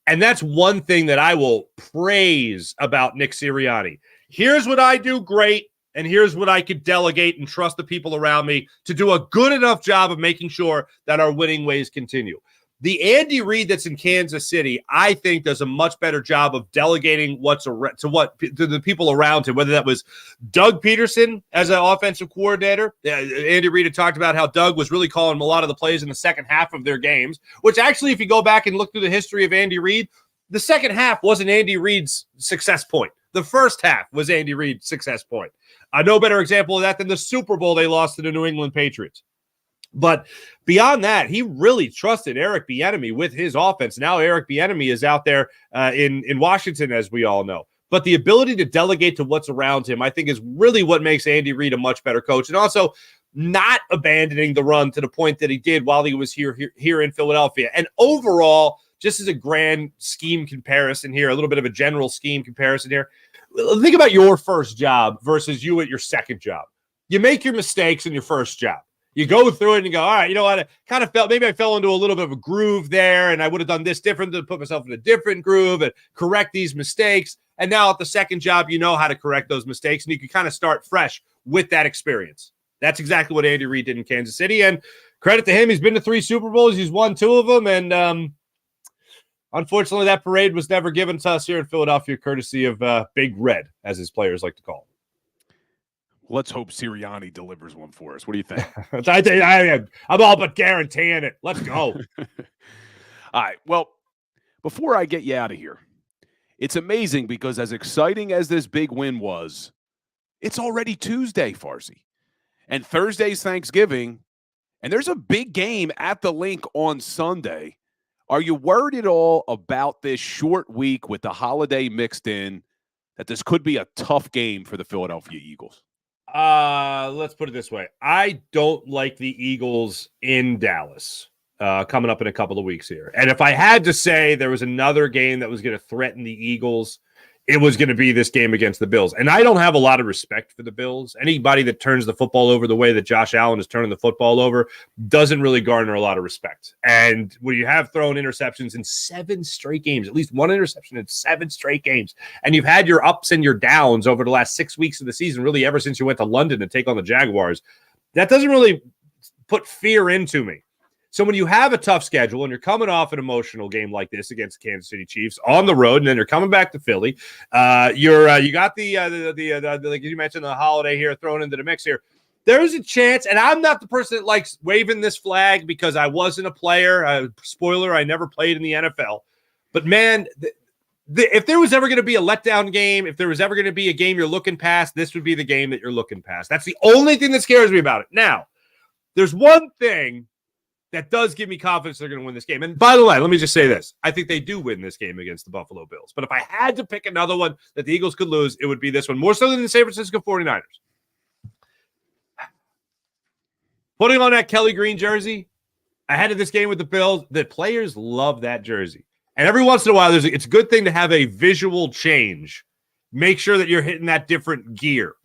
And that's one thing that I will praise about Nick Sirianni. Here's what I do great, and here's what I could delegate and trust the people around me to do a good enough job of making sure that our winning ways continue. The Andy Reid that's in Kansas City, I think, does a much better job of delegating to the people around him, whether that was Doug Peterson as an offensive coordinator. Andy Reid had talked about how Doug was really calling a lot of the plays in the second half of their games, which actually, if you go back and look through the history of Andy Reid, the second half wasn't Andy Reid's success point. The first half was Andy Reid's success point. No better example of that than the Super Bowl they lost to the New England Patriots. But beyond that, he really trusted Eric Bieniemy with his offense. Now Eric Bieniemy is out there in Washington, as we all know. But the ability to delegate to what's around him, I think, is really what makes Andy Reid a much better coach. And also not abandoning the run to the point that he did while he was here in Philadelphia. And overall, just as a grand scheme comparison here, a little bit of a general scheme comparison here, think about your first job versus you at your second job. You make your mistakes in your first job. You go through it and you go, all right, you know what? I kind of felt maybe I fell into a little bit of a groove there, and I would have done this different to put myself in a different groove and correct these mistakes. And now at the second job, you know how to correct those mistakes, and you can kind of start fresh with that experience. That's exactly what Andy Reid did in Kansas City. And credit to him, he's been to 3 Super Bowls. He's won 2 of them. And unfortunately, that parade was never given to us here in Philadelphia, courtesy of Big Red, as his players like to call him. Let's hope Sirianni delivers one for us. What do you think? I'm all but guaranteeing it. Let's go. All right. Well, before I get you out of here, it's amazing because as exciting as this big win was, it's already Tuesday, Farsi. And Thursday's Thanksgiving, and there's a big game at the Link on Sunday. Are you worried at all about this short week with the holiday mixed in, that this could be a tough game for the Philadelphia Eagles? Let's put it this way. I don't like the Eagles in Dallas coming up in a couple of weeks here. And if I had to say there was another game that was going to threaten the Eagles, it was going to be this game against the Bills. And I don't have a lot of respect for the Bills. Anybody that turns the football over the way that Josh Allen is turning the football over doesn't really garner a lot of respect. And when you have thrown interceptions in 7 straight games, at least one interception in 7 straight games, and you've had your ups and your downs over the last 6 weeks of the season, really ever since you went to London to take on the Jaguars, that doesn't really put fear into me. So when you have a tough schedule and you're coming off an emotional game like this against the Kansas City Chiefs on the road, and then you're coming back to Philly, you got the like you mentioned, the holiday here thrown into the mix here. There's a chance, and I'm not the person that likes waving this flag because I wasn't a player. Spoiler, I never played in the NFL. But man, if there was ever going to be a letdown game, if there was ever going to be a game you're looking past, this would be the game that you're looking past. That's the only thing that scares me about it. Now, there's one thing that does give me confidence they're going to win this game. And by the way, let me just say this. I think they do win this game against the Buffalo Bills. But if I had to pick another one that the Eagles could lose, it would be this one, more so than the San Francisco 49ers. Putting on that Kelly Green jersey ahead of this game with the Bills, the players love that jersey. And every once in a while, it's a good thing to have a visual change. Make sure that you're hitting that different gear.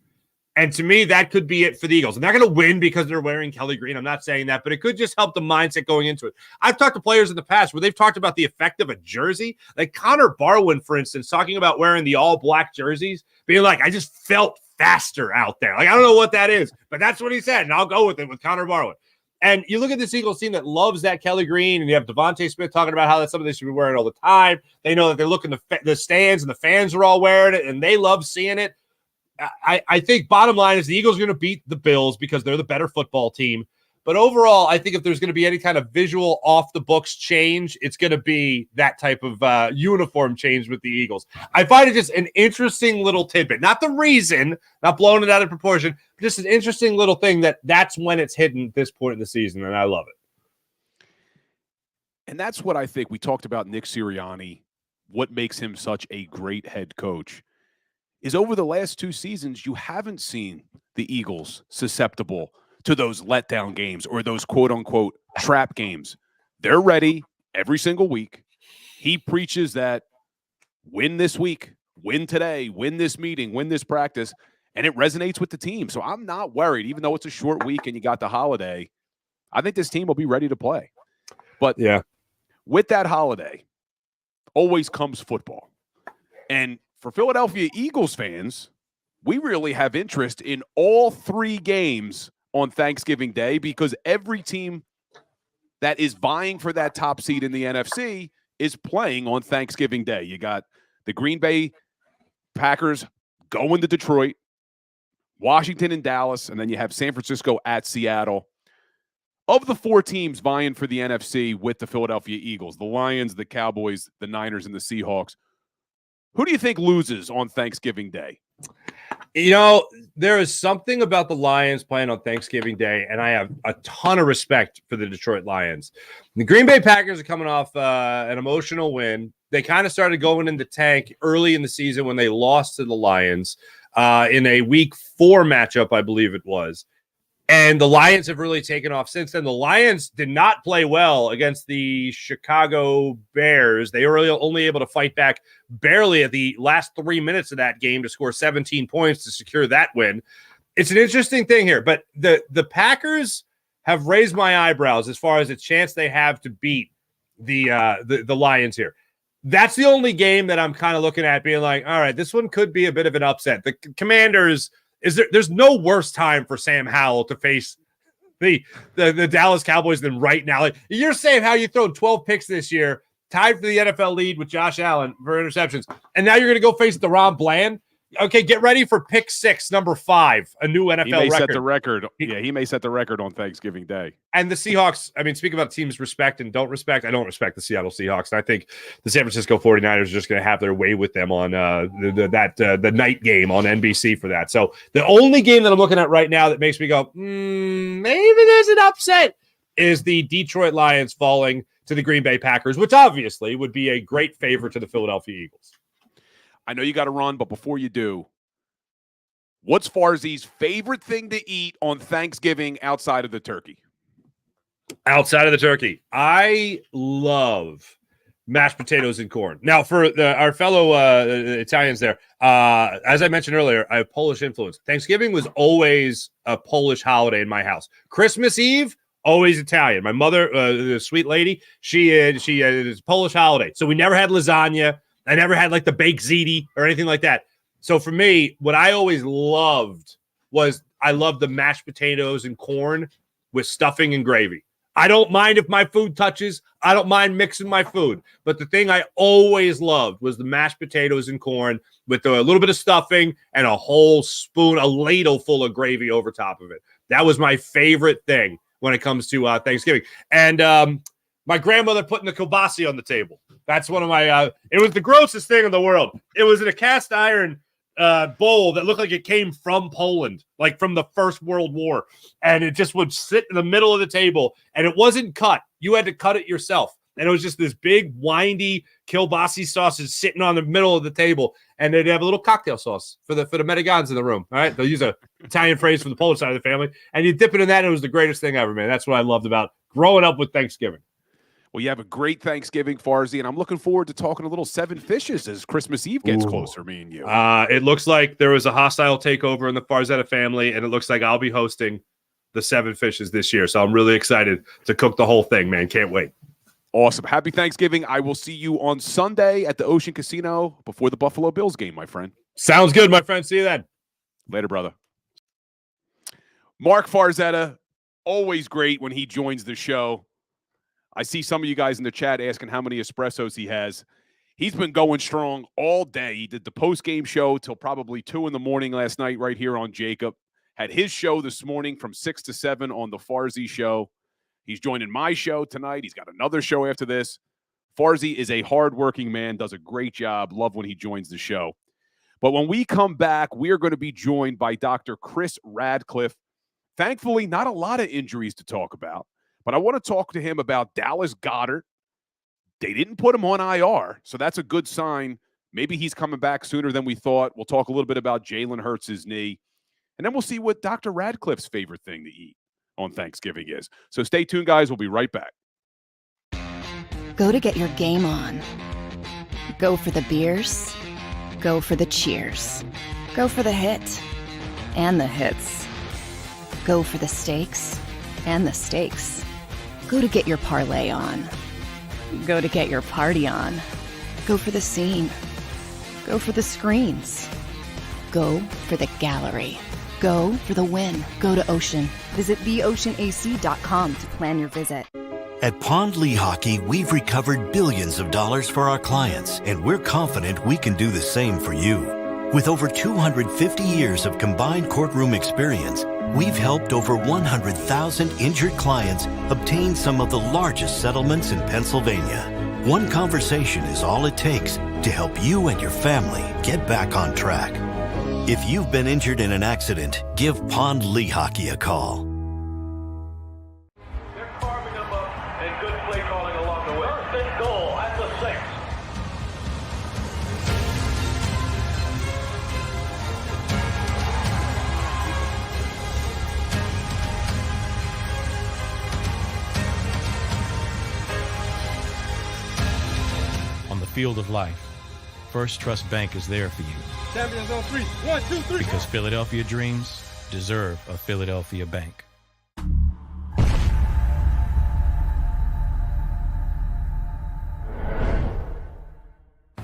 And to me, that could be it for the Eagles. And they're going to win because they're wearing Kelly Green. I'm not saying that, but it could just help the mindset going into it. I've talked to players in the past where they've talked about the effect of a jersey. Like Connor Barwin, for instance, talking about wearing the all-black jerseys, being like, I just felt faster out there. Like, I don't know what that is, but that's what he said, and I'll go with it with Connor Barwin. And you look at this Eagles team that loves that Kelly Green, and you have Devontae Smith talking about how that's something they should be wearing all the time. They know that they're looking at the stands, and the fans are all wearing it, and they love seeing it. I think bottom line is the Eagles are going to beat the Bills because they're the better football team. But overall, I think if there's going to be any kind of visual off-the-books change, it's going to be that type of uniform change with the Eagles. I find it just an interesting little tidbit. Not the reason, not blowing it out of proportion, but just an interesting little thing that's when it's hidden at this point in the season, and I love it. And that's what I think. We talked about Nick Sirianni, what makes him such a great head coach. Is over the last 2 seasons, you haven't seen the Eagles susceptible to those letdown games or those quote-unquote trap games. They're ready every single week. He preaches that win this week, win today, win this meeting, win this practice, and it resonates with the team. So I'm not worried, even though it's a short week and you got the holiday. I think this team will be ready to play. But yeah, with that holiday always comes football. And for Philadelphia Eagles fans, we really have interest in all 3 games on Thanksgiving Day because every team that is vying for that top seed in the NFC is playing on Thanksgiving Day. You got the Green Bay Packers going to Detroit, Washington and Dallas, and then you have San Francisco at Seattle. Of the 4 teams vying for the NFC with the Philadelphia Eagles, the Lions, the Cowboys, the Niners, and the Seahawks, who do you think loses on Thanksgiving Day? You know, there is something about the Lions playing on Thanksgiving Day, and I have a ton of respect for the Detroit Lions. The Green Bay Packers are coming off an emotional win. They kind of started going in the tank early in the season when they lost to the Lions in a Week 4 matchup, I believe it was. And the Lions have really taken off since then. The Lions did not play well against the Chicago Bears. They were only able to fight back barely at the last 3 minutes of that game to score 17 points to secure that win. It's an interesting thing here, but the Packers have raised my eyebrows as far as the chance they have to beat the Lions here. That's the only game that I'm kind of looking at being like, all right, this one could be a bit of an upset. The Commanders... There's no worse time for Sam Howell to face the Dallas Cowboys than right now. Like, you're saying how you thrown 12 picks this year, tied for the NFL lead with Josh Allen for interceptions, and now you're going to go face DeRon Bland? Okay, get ready for pick 6, number 5, a new NFL record. He may set the record. Yeah, he may set the record on Thanksgiving Day. And the Seahawks, I mean, speaking about teams respect and don't respect, I don't respect the Seattle Seahawks. And I think the San Francisco 49ers are just going to have their way with them on the night game on NBC for that. So the only game that I'm looking at right now that makes me go, maybe there's an upset is the Detroit Lions falling to the Green Bay Packers, which obviously would be a great favor to the Philadelphia Eagles. I know you got to run, but before you do, what's Farzi's favorite thing to eat on Thanksgiving outside of the turkey? Outside of the turkey, I love mashed potatoes and corn. Now, for our fellow Italians there, as I mentioned earlier, I have Polish influence. Thanksgiving was always a Polish holiday in my house. Christmas Eve, always Italian. My mother, the sweet lady, she is Polish holiday. So we never had lasagna. I never had like the baked ziti or anything like that. So for me, what I always loved was I loved the mashed potatoes and corn with stuffing and gravy. I don't mind if my food touches. I don't mind mixing my food. But the thing I always loved was the mashed potatoes and corn with a little bit of stuffing and a whole spoon, a ladle full of gravy over top of it. That was my favorite thing when it comes to Thanksgiving. And my grandmother putting the kielbasa on the table. That's one of my, it was the grossest thing in the world. It was in a cast iron bowl that looked like it came from Poland, like from the First World War. And it just would sit in the middle of the table and it wasn't cut. You had to cut it yourself. And it was just this big, windy kielbasa sausage sitting on the middle of the table. And they'd have a little cocktail sauce for the Medigans in the room. All right. They'll use an Italian phrase from the Polish side of the family. And you dip it in that. And it was the greatest thing ever, man. That's what I loved about growing up with Thanksgiving. Well, you have a great Thanksgiving, Farzi, and I'm looking forward to talking a little Seven Fishes as Christmas Eve gets closer, me and you. It looks like there was a hostile takeover in the Farzetta family, and it looks like I'll be hosting the Seven Fishes this year. So I'm really excited to cook the whole thing, man. Can't wait. Awesome. Happy Thanksgiving. I will see you on Sunday at the Ocean Casino before the Buffalo Bills game, my friend. Sounds good, my friend. See you then. Later, brother. Mark Farzetta, always great when he joins the show. I see some of you guys in the chat asking how many espressos he has. He's been going strong all day. He did the post-game show till probably 2 in the morning last night right here on JAKIB. Had his show this morning from 6 to 7 on the Farzi show. He's joining my show tonight. He's got another show after this. Farzi is a hardworking man, does a great job. Love when he joins the show. But when we come back, we are going to be joined by Dr. Chris Radcliffe. Thankfully, not a lot of injuries to talk about. But I want to talk to him about Dallas Goedert. They didn't put him on IR, so that's a good sign. Maybe he's coming back sooner than we thought. We'll talk a little bit about Jalen Hurts' knee. And then we'll see what Dr. Radcliffe's favorite thing to eat on Thanksgiving is. So stay tuned, guys. We'll be right back. Go to get your game on. Go for the beers. Go for the cheers. Go for the hit and the hits. Go for the stakes and the stakes. Go to get your parlay on. Go to get your party on. Go for the scene. Go for the screens. Go for the gallery. Go for the win. Go to Ocean. Visit theoceanac.com to plan your visit. At Pond Lehocky, we've recovered billions of dollars for our clients, and we're confident we can do the same for you. With over 250 years of combined courtroom experience, we've helped over 100,000 injured clients obtain some of the largest settlements in Pennsylvania. One conversation is all it takes to help you and your family get back on track. If you've been injured in an accident, give Pond Lehocky a call. They're carving them up and good play calling along the way. First and goal at the 6. On the field of life, First Trust Bank is there for you. Champions on 3. 1, 2, 3. Because Philadelphia dreams deserve a Philadelphia bank.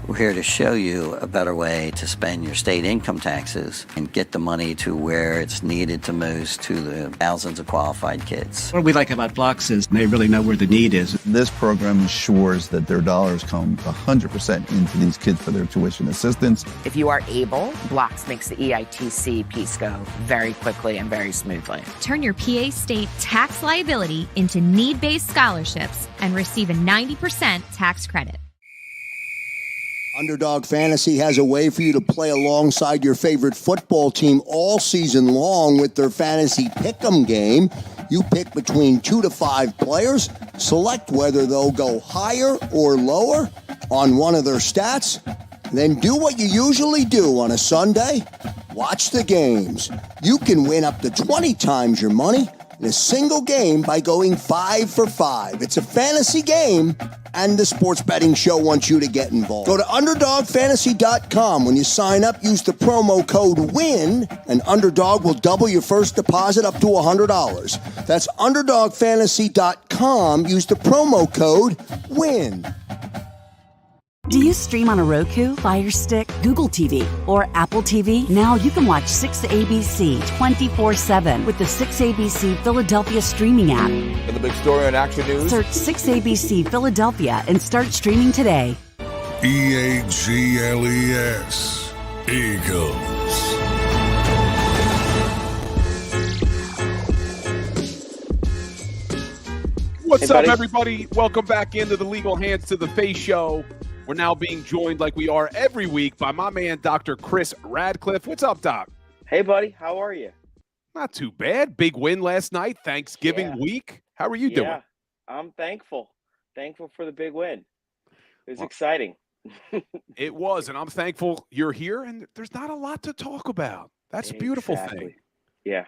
We're here to show you a better way to spend your state income taxes and get the money to where it's needed to most to the thousands of qualified kids. What we like about Blocks is they really know where the need is. This program ensures that their dollars come 100% into these kids for their tuition assistance. If you are able, Blocks makes the EITC piece go very quickly and very smoothly. Turn your PA State tax liability into need-based scholarships and receive a 90% tax credit. Underdog Fantasy has a way for you to play alongside your favorite football team all season long with their fantasy pick'em game. You pick between 2 to 5 players, select whether they'll go higher or lower on one of their stats, then do what you usually do on a Sunday. Watch the games. You can win up to 20 times your money in a single game by going 5 for 5. It's a fantasy game, and the Sports Betting Show wants you to get involved. Go to UnderdogFantasy.com. When you sign up, use the promo code WIN, and Underdog will double your first deposit up to $100. That's UnderdogFantasy.com. Use the promo code WIN. Do you stream on a Roku, Fire Stick, Google TV, or Apple TV? Now you can watch 6ABC 24/7 with the 6ABC Philadelphia streaming app. For the big story on Action News, Search 6ABC Philadelphia and start streaming today. EAGLES. Eagles. What's up, everybody? Welcome back into the Legal Hands to the Face show. We're now being joined, like we are every week, by my man, Dr. Chris Radcliffe. What's up, Doc? Hey, buddy. How are you? Not too bad. Big win last night, Thanksgiving week. How are you doing? I'm thankful. Thankful for the big win. It was exciting. It was, and I'm thankful you're here, and there's not a lot to talk about. That's a beautiful thing. Yeah.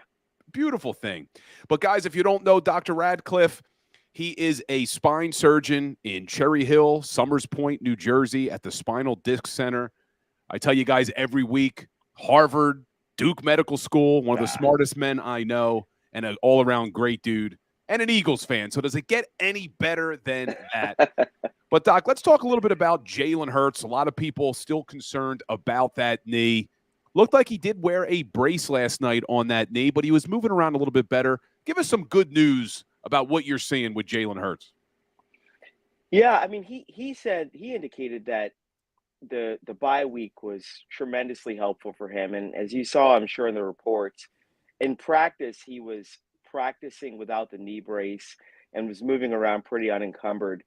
Beautiful thing. But, guys, if you don't know Dr. Radcliffe, he is a spine surgeon in Cherry Hill, Summers Point, New Jersey, at the Spinal Disc Center. I tell you guys every week, Harvard, Duke Medical School, one of the smartest men I know, and an all-around great dude, and an Eagles fan. So does it get any better than that? But, Doc, let's talk a little bit about Jalen Hurts. A lot of people still concerned about that knee. Looked like he did wear a brace last night on that knee, but he was moving around a little bit better. Give us some good news about what you're seeing with Jalen Hurts. Yeah, I mean, he indicated that the bye week was tremendously helpful for him. And as you saw, I'm sure in the reports, in practice, he was practicing without the knee brace and was moving around pretty unencumbered.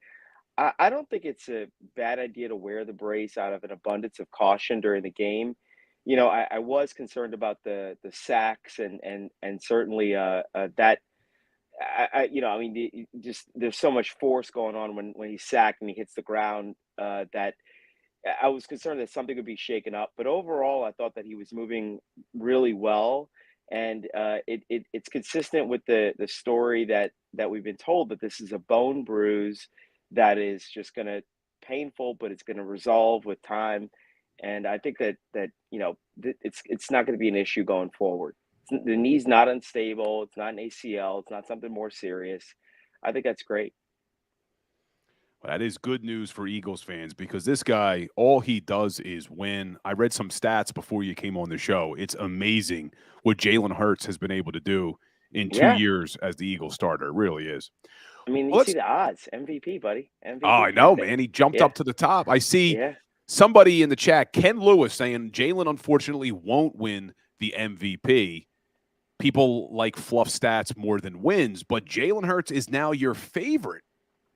I don't think it's a bad idea to wear the brace out of an abundance of caution during the game. You know, I was concerned about the sacks and certainly that. Just there's so much force going on when he's sacked and he hits the ground that I was concerned that something would be shaken up. But overall, I thought that he was moving really well, and it's consistent with the story that we've been told, that this is a bone bruise that is just going to painful, but it's going to resolve with time. And I think that it's not going to be an issue going forward. The knee's not unstable. It's not an ACL. It's not something more serious. I think that's great. Well, that is good news for Eagles fans, because this guy, all he does is win. I read some stats before you came on the show. It's amazing what Jalen Hurts has been able to do in 2 years as the Eagles starter. It really is. I mean, you Well, see the odds. MVP, buddy. MVP oh, I know, candidate. man. He jumped Yeah. up to the top. I see Yeah. somebody in the chat, Ken Lewis, saying Jalen unfortunately won't win the MVP. People like fluff stats more than wins, but Jalen Hurts is now your favorite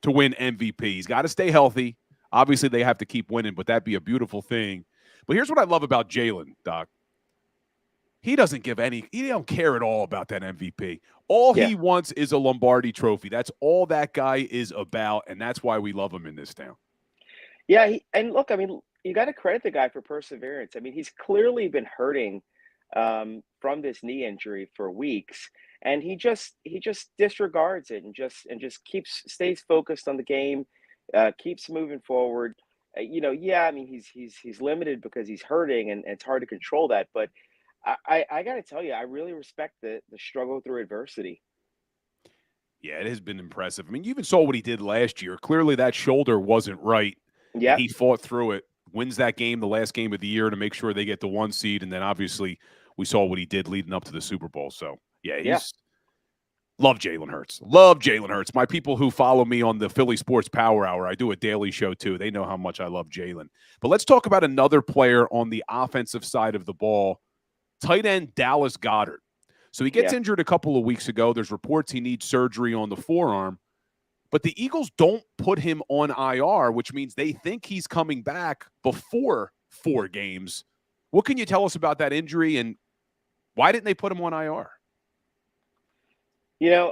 to win MVP. He's got to stay healthy. Obviously, they have to keep winning, but that'd be a beautiful thing. But here's what I love about Jalen, Doc. He don't care at all about that MVP. All he wants is a Lombardi trophy. That's all that guy is about, and that's why we love him in this town. Yeah, and look, I mean, you got to credit the guy for perseverance. I mean, he's clearly been hurting from this knee injury for weeks, and he just disregards it and just stays focused on the game, keeps moving forward. I mean, he's limited because he's hurting, and it's hard to control that. But I got to tell you, I really respect the struggle through adversity. Yeah, it has been impressive. I mean, you even saw what he did last year. Clearly, that shoulder wasn't right. Yeah, he fought through it, wins that game, the last game of the year, to make sure they get the 1 seed. And then obviously we saw what he did leading up to the Super Bowl. So, love Jalen Hurts. Love Jalen Hurts. My people who follow me on the Philly Sports Power Hour, I do a daily show too. They know how much I love Jalen. But let's talk about another player on the offensive side of the ball, tight end Dallas Goedert. So he gets injured a couple of weeks ago. There's reports he needs surgery on the forearm. But the Eagles don't put him on IR, which means they think he's coming back before 4 games. What can you tell us about that injury, and why didn't they put him on IR?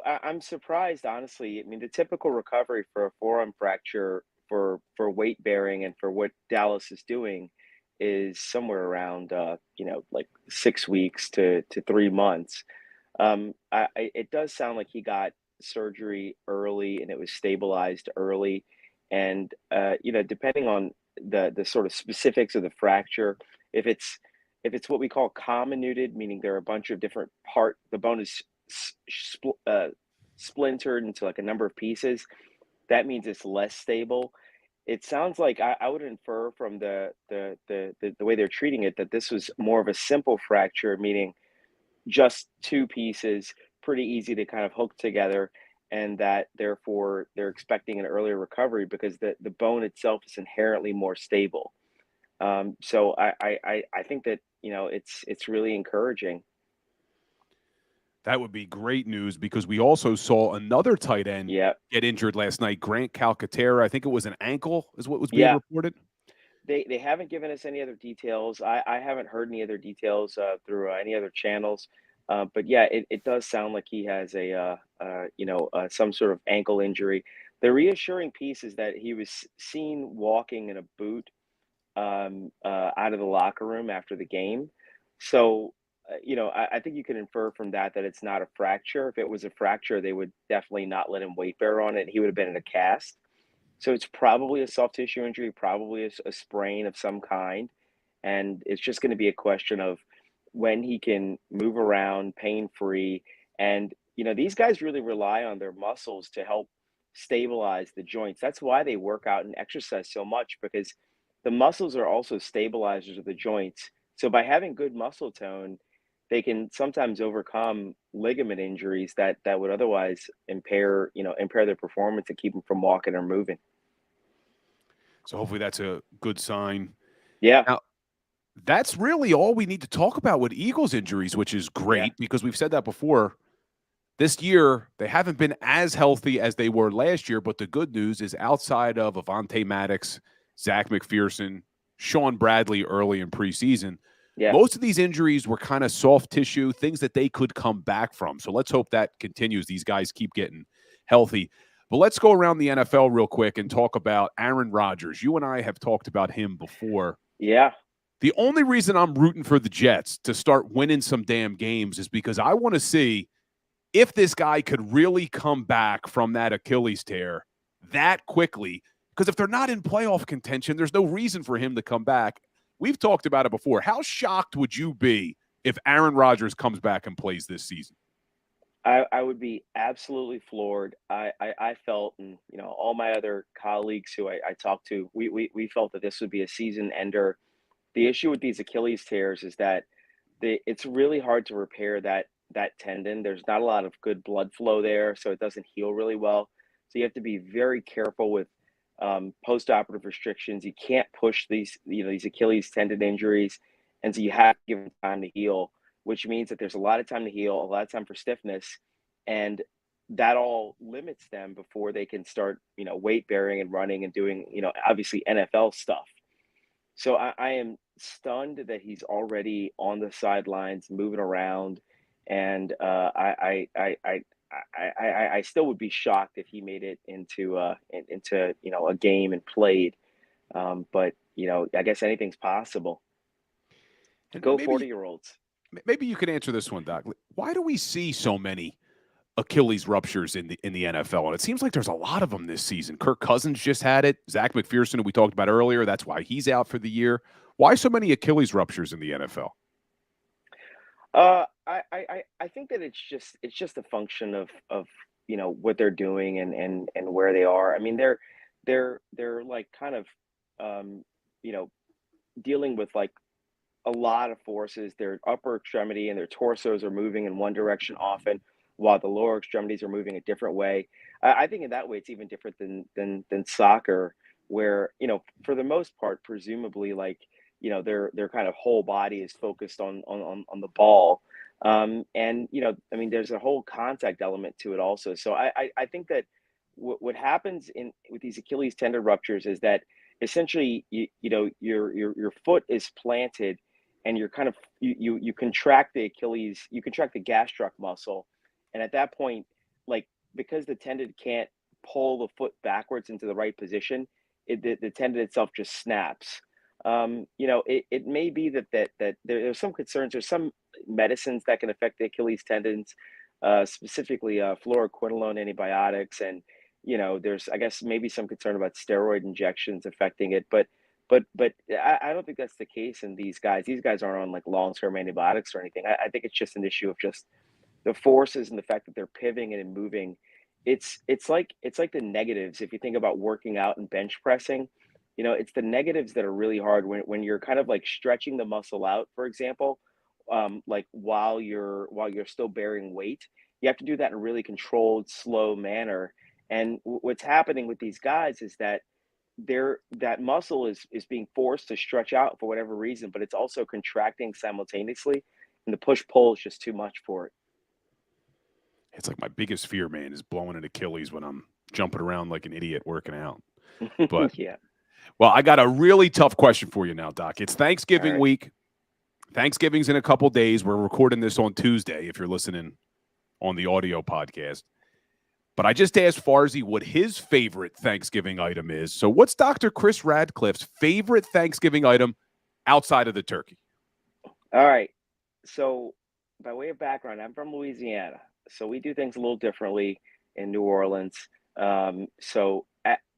I'm surprised, honestly. I mean, the typical recovery for a forearm fracture for weight bearing and for what Dallas is doing is somewhere around, like 6 weeks to 3 months. It does sound like he got surgery early and it was stabilized early, and depending on the sort of specifics of the fracture, if it's what we call comminuted, meaning there are a bunch of different the bone is splintered into like a number of pieces, that means it's less stable. It sounds like I would infer from the way they're treating it that this was more of a simple fracture, meaning just 2 pieces, pretty easy to kind of hook together, and that therefore they're expecting an earlier recovery because the bone itself is inherently more stable. So I think that it's really encouraging. That would be great news because we also saw another tight end get injured last night, Grant Calcaterra. I think it was an ankle is what was being reported. They haven't given us any other details. I haven't heard any other details through any other channels. But yeah, it does sound like he has some sort of ankle injury. The reassuring piece is that he was seen walking in a boot out of the locker room after the game. So, I think you can infer from that it's not a fracture. If it was a fracture, they would definitely not let him weight bear on it. He would have been in a cast. So it's probably a soft tissue injury, probably a sprain of some kind. And it's just going to be a question of when he can move around pain-free. And, these guys really rely on their muscles to help stabilize the joints. That's why they work out and exercise so much, because the muscles are also stabilizers of the joints. So by having good muscle tone, they can sometimes overcome ligament injuries that would otherwise impair their performance and keep them from walking or moving. So hopefully that's a good sign. Yeah. Now, that's really all we need to talk about with Eagles injuries, which is great because we've said that before. This year, they haven't been as healthy as they were last year, but the good news is outside of Avonte Maddox, Zach McPherson, Sean Bradley early in preseason, most of these injuries were kind of soft tissue, things that they could come back from. So let's hope that continues. These guys keep getting healthy. But let's go around the NFL real quick and talk about Aaron Rodgers. You and I have talked about him before. Yeah. The only reason I'm rooting for the Jets to start winning some damn games is because I want to see if this guy could really come back from that Achilles tear that quickly. Because if they're not in playoff contention, there's no reason for him to come back. We've talked about it before. How shocked would you be if Aaron Rodgers comes back and plays this season? I would be absolutely floored. I felt, and all my other colleagues who I talked to, we felt that this would be a season ender. The issue with these Achilles tears is that it's really hard to repair that tendon. There's not a lot of good blood flow there, so it doesn't heal really well. So you have to be very careful with post-operative restrictions. You can't push these Achilles tendon injuries, and so you have to give them time to heal, which means that there's a lot of time to heal, a lot of time for stiffness, and that all limits them before they can start, weight bearing and running and doing, obviously NFL stuff. So I am stunned that he's already on the sidelines, moving around, and I still would be shocked if he made it into a game and played. But I guess anything's possible. And Go maybe 40-year-olds. Maybe you could answer this one, Doc. Why do we see so many Achilles ruptures in the NFL? And it seems like there's a lot of them this season. Kirk Cousins just had it. Zach McPherson, who we talked about earlier, that's why he's out for the year. Why so many Achilles ruptures in the NFL? I think that it's just a function of what they're doing and where they are. I mean, they're like kind of dealing with like a lot of forces. Their upper extremity and their torsos are moving in one direction often, while the lower extremities are moving a different way. I think in that way it's even different than soccer, where for the most part, presumably, like their kind of whole body is focused on the ball. And I mean, there's a whole contact element to it also. So I think that what happens with these Achilles tendon ruptures is that essentially your foot is planted, and you're kind of you contract the Achilles, you contract the gastroc muscle, and at that point, like, because the tendon can't pull the foot backwards into the right position, the tendon itself just snaps. It may be that there's some concerns. There's some medicines that can affect the Achilles tendons, specifically fluoroquinolone antibiotics, and there's, I guess, maybe some concern about steroid injections affecting it. But I don't think that's the case in these guys. These guys aren't on like long-term antibiotics or anything. I think it's just an issue of just the forces and the fact that they're pivoting and moving. It's like the negatives. If you think about working out and bench pressing, it's the negatives that are really hard when you're kind of like stretching the muscle out, for example, like while you're still bearing weight. You have to do that in a really controlled, slow manner. And what's happening with these guys is that that muscle is being forced to stretch out for whatever reason, but it's also contracting simultaneously, and the push pull is just too much for it. It's like my biggest fear, man, is blowing an Achilles when I'm jumping around like an idiot working out. But yeah. Well, I got a really tough question for you now, Doc. It's Thanksgiving week. Thanksgiving's in a couple days. We're recording this on Tuesday if you're listening on the audio podcast. But I just asked Farzy what his favorite Thanksgiving item is. So what's Dr. Chris Radcliffe's favorite Thanksgiving item outside of the turkey? All right. So by way of background, I'm from Louisiana. So we do things a little differently in New Orleans.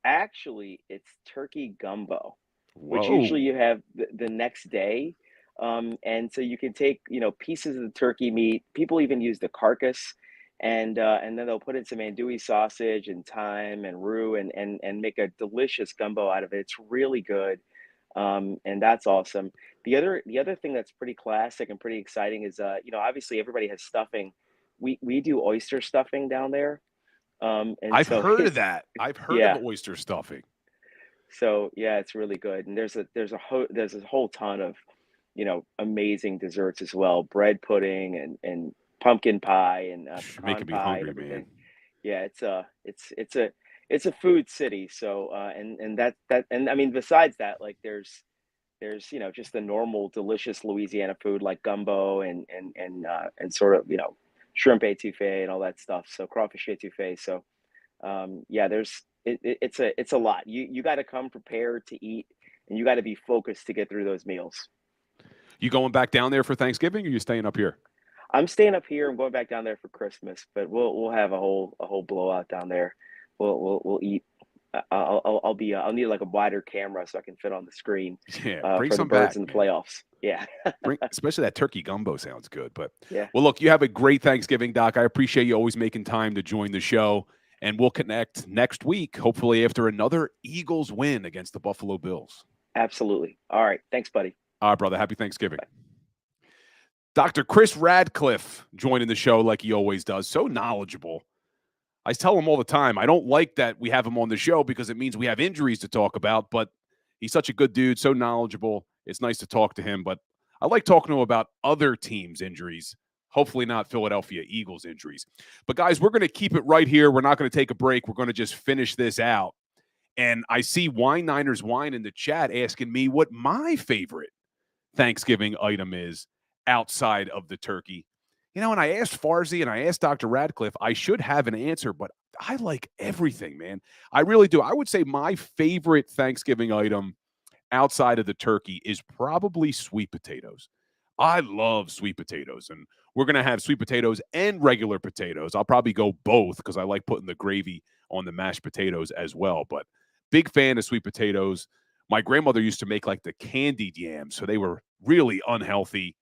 Actually, it's turkey gumbo, which usually you have the next day. And so you can take, pieces of the turkey meat. People even use the carcass, and then they'll put in some andouille sausage and thyme and roux and make a delicious gumbo out of it. It's really good. And that's awesome. The other thing that's pretty classic and pretty exciting is, obviously everybody has stuffing. We do oyster stuffing down there. And I've heard of that. I've heard of oyster stuffing. So yeah, it's really good. And there's a whole ton of, amazing desserts as well. Bread pudding and pumpkin pie and making me hungry, man. Yeah, it's a food city. So and I mean, besides that, like there's just the normal delicious Louisiana food like gumbo and sort of shrimp etouffee and all that stuff. So crawfish etouffee. So it's a lot. You got to come prepared to eat, and you got to be focused to get through those meals. You going back down there for Thanksgiving, or you staying up here? I'm staying up here. I'm going back down there for Christmas, but we'll have a whole blowout down there. We'll eat. I'll need like a wider camera so I can fit on the screen. Yeah, bring for some the birds back in the man. playoffs. Yeah, especially that turkey gumbo sounds good. But yeah. Well, look, you have a great Thanksgiving, Doc. I appreciate you always making time to join the show, and we'll connect next week, hopefully after another Eagles win against the Buffalo Bills. Absolutely. All right, thanks, buddy. All right, brother. Happy Thanksgiving. Bye. Dr. Chris Radcliffe joining the show like he always does. So knowledgeable I tell him all the time, I don't like that we have him on the show because it means we have injuries to talk about, but he's such a good dude, so knowledgeable. It's nice to talk to him, but I like talking to him about other teams' injuries, hopefully not Philadelphia Eagles injuries. But, guys, we're going to keep it right here. We're not going to take a break. We're going to just finish this out. And I see Wine Niners Wine in the chat asking me what my favorite Thanksgiving item is outside of the turkey. You know, and I asked Farzy and I asked Dr. Radcliffe, I should have an answer, but I like everything, man. I really do. I would say my favorite Thanksgiving item outside of the turkey is probably sweet potatoes. I love sweet potatoes, and we're going to have sweet potatoes and regular potatoes. I'll probably go both because I like putting the gravy on the mashed potatoes as well, but big fan of sweet potatoes. My grandmother used to make like the candied yams, so they were really unhealthy,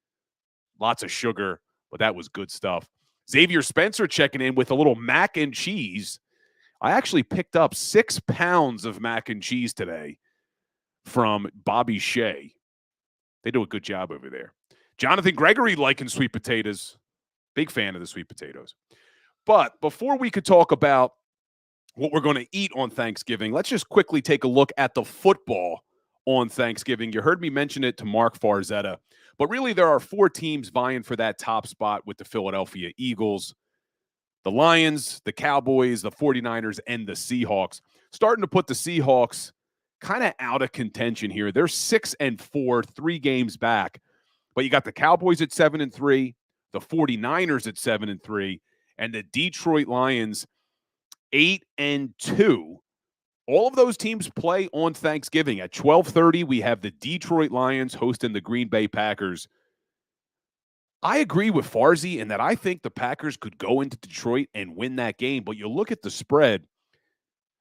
lots of sugar, but that was good stuff. Xavier Spencer checking in with a little mac and cheese. I actually picked up 6 pounds of mac and cheese today from Bobby Shea. They do a good job over there. Jonathan Gregory liking sweet potatoes. Big fan of the sweet potatoes. But before we could talk about what we're going to eat on Thanksgiving, let's just quickly take a look at the football on Thanksgiving. You heard me mention it to Mark Farzetta, but really there are 4 teams vying for that top spot with the Philadelphia Eagles, the Lions, the Cowboys, the 49ers, and the Seahawks. Starting to put the Seahawks kind of out of contention here. They're 6-4, 3 games back, but you got the Cowboys at 7-3, the 49ers at 7-3, and the Detroit Lions 8-2. All of those teams play on Thanksgiving. At 12:30, we have the Detroit Lions hosting the Green Bay Packers. I agree with Farzy in that I think the Packers could go into Detroit and win that game, but you look at the spread,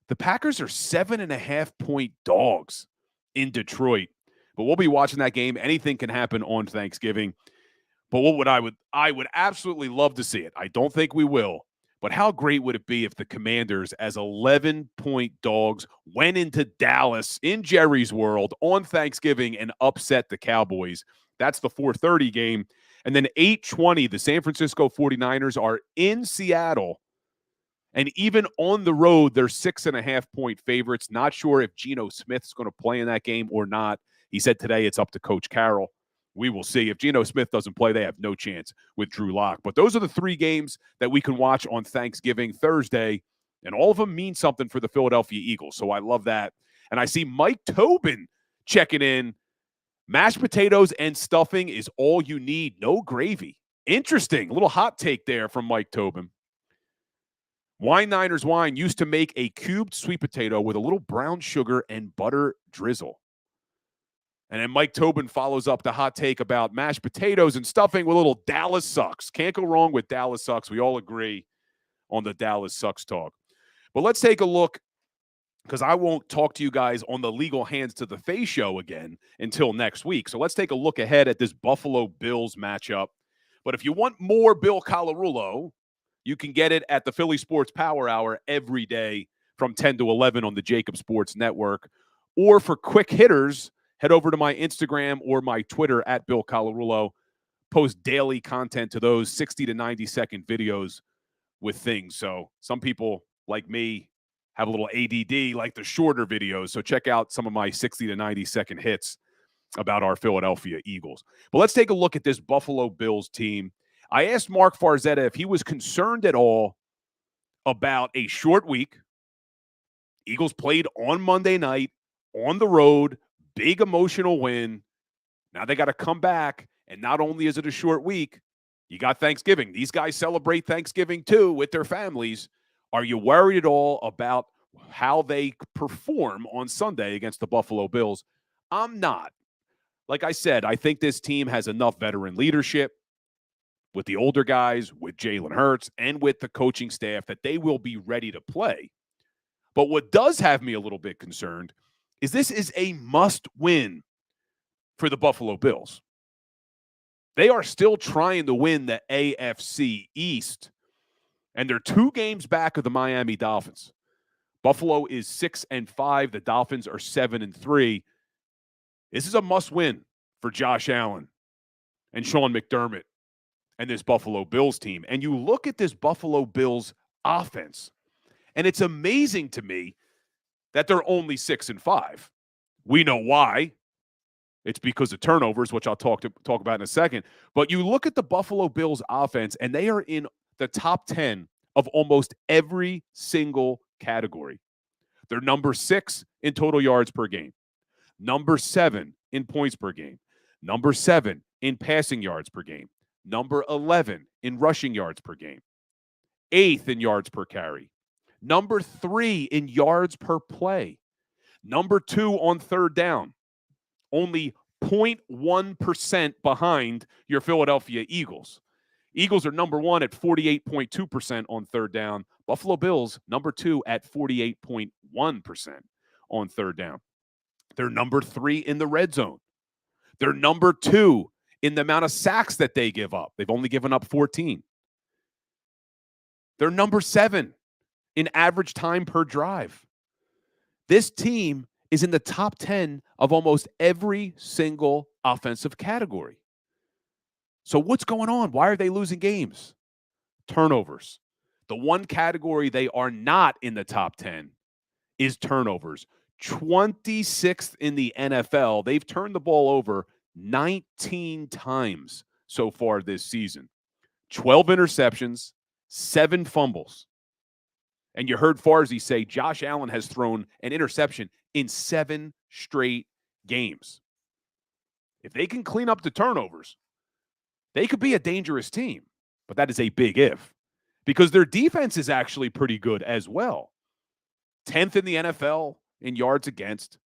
the Packers are 7.5-point dogs in Detroit. But we'll be watching that game. Anything can happen on Thanksgiving. But I would absolutely love to see it. I don't think we will. But how great would it be if the Commanders, as 11-point dogs, went into Dallas in Jerry's World on Thanksgiving and upset the Cowboys? That's the 4:30 game. And then 8:20, the San Francisco 49ers are in Seattle. And even on the road, they're 6.5-point favorites. Not sure if Geno Smith's going to play in that game or not. He said today it's up to Coach Carroll. We will see. If Geno Smith doesn't play, they have no chance with Drew Lock. But those are the 3 games that we can watch on Thanksgiving Thursday, and all of them mean something for the Philadelphia Eagles. So I love that. And I see Mike Tobin checking in. Mashed potatoes and stuffing is all you need. No gravy. Interesting. A little hot take there from Mike Tobin. Wine Niners Wine used to make a cubed sweet potato with a little brown sugar and butter drizzle. And then Mike Tobin follows up the hot take about mashed potatoes and stuffing with a little Dallas sucks. Can't go wrong with Dallas sucks. We all agree on the Dallas sucks talk. But let's take a look, because I won't talk to you guys on the Legal Hands to the Face show again until next week. So let's take a look ahead at this Buffalo Bills matchup. But if you want more Bill Colarulo, you can get it at the Philly Sports Power Hour every day from 10 to 11 on the JAKIB Sports Network. Or for quick hitters, head over to my Instagram or my Twitter at Bill Colarulo. Post daily content to those 60 to 90-second videos with things. So some people, like me, have a little ADD, like the shorter videos. So check out some of my 60 to 90-second hits about our Philadelphia Eagles. But let's take a look at this Buffalo Bills team. I asked Mark Farzetta if he was concerned at all about a short week. Eagles played on Monday night, on the road, big emotional win. Now they got to come back, and not only is it a short week, you got Thanksgiving. These guys celebrate Thanksgiving too with their families. Are you worried at all about how they perform on Sunday against the Buffalo Bills? I'm not. Like I said, I think this team has enough veteran leadership with the older guys, with Jalen Hurts, and with the coaching staff that they will be ready to play. But what does have me a little bit concerned is this is a must-win for the Buffalo Bills. They are still trying to win the AFC East, and they're 2 games back of the Miami Dolphins. Buffalo is 6-5. The Dolphins are 7-3. This is a must-win for Josh Allen and Sean McDermott and this Buffalo Bills team. And you look at this Buffalo Bills offense. And it's amazing to me that they're only 6-5. We know why. It's because of turnovers, which I'll talk about in a second. But you look at the Buffalo Bills offense, and they are in the top 10 of almost every single category. They're number 6 in total yards per game, number 7 in points per game, number 7 in passing yards per game, number 11 in rushing yards per game, 8th in yards per carry, number 3 in yards per play, number 2 on third down, only 0.1% behind your Philadelphia Eagles. Eagles are number 1 at 48.2% on third down. Buffalo Bills, number 2 at 48.1% on third down. They're number 3 in the red zone. They're number 2 in the amount of sacks that they give up. They've only given up 14. They're number 7 in average time per drive. This team is in the top 10 of almost every single offensive category. So what's going on? Why are they losing games? Turnovers. The one category they are not in the top 10 is turnovers. 26th in the NFL. They've turned the ball over 19 times so far this season. 12 interceptions, 7 fumbles. And you heard Farzy say Josh Allen has thrown an interception in 7 straight games. If they can clean up the turnovers, they could be a dangerous team. But that is a big if, because their defense is actually pretty good as well. 10th in the NFL in yards against,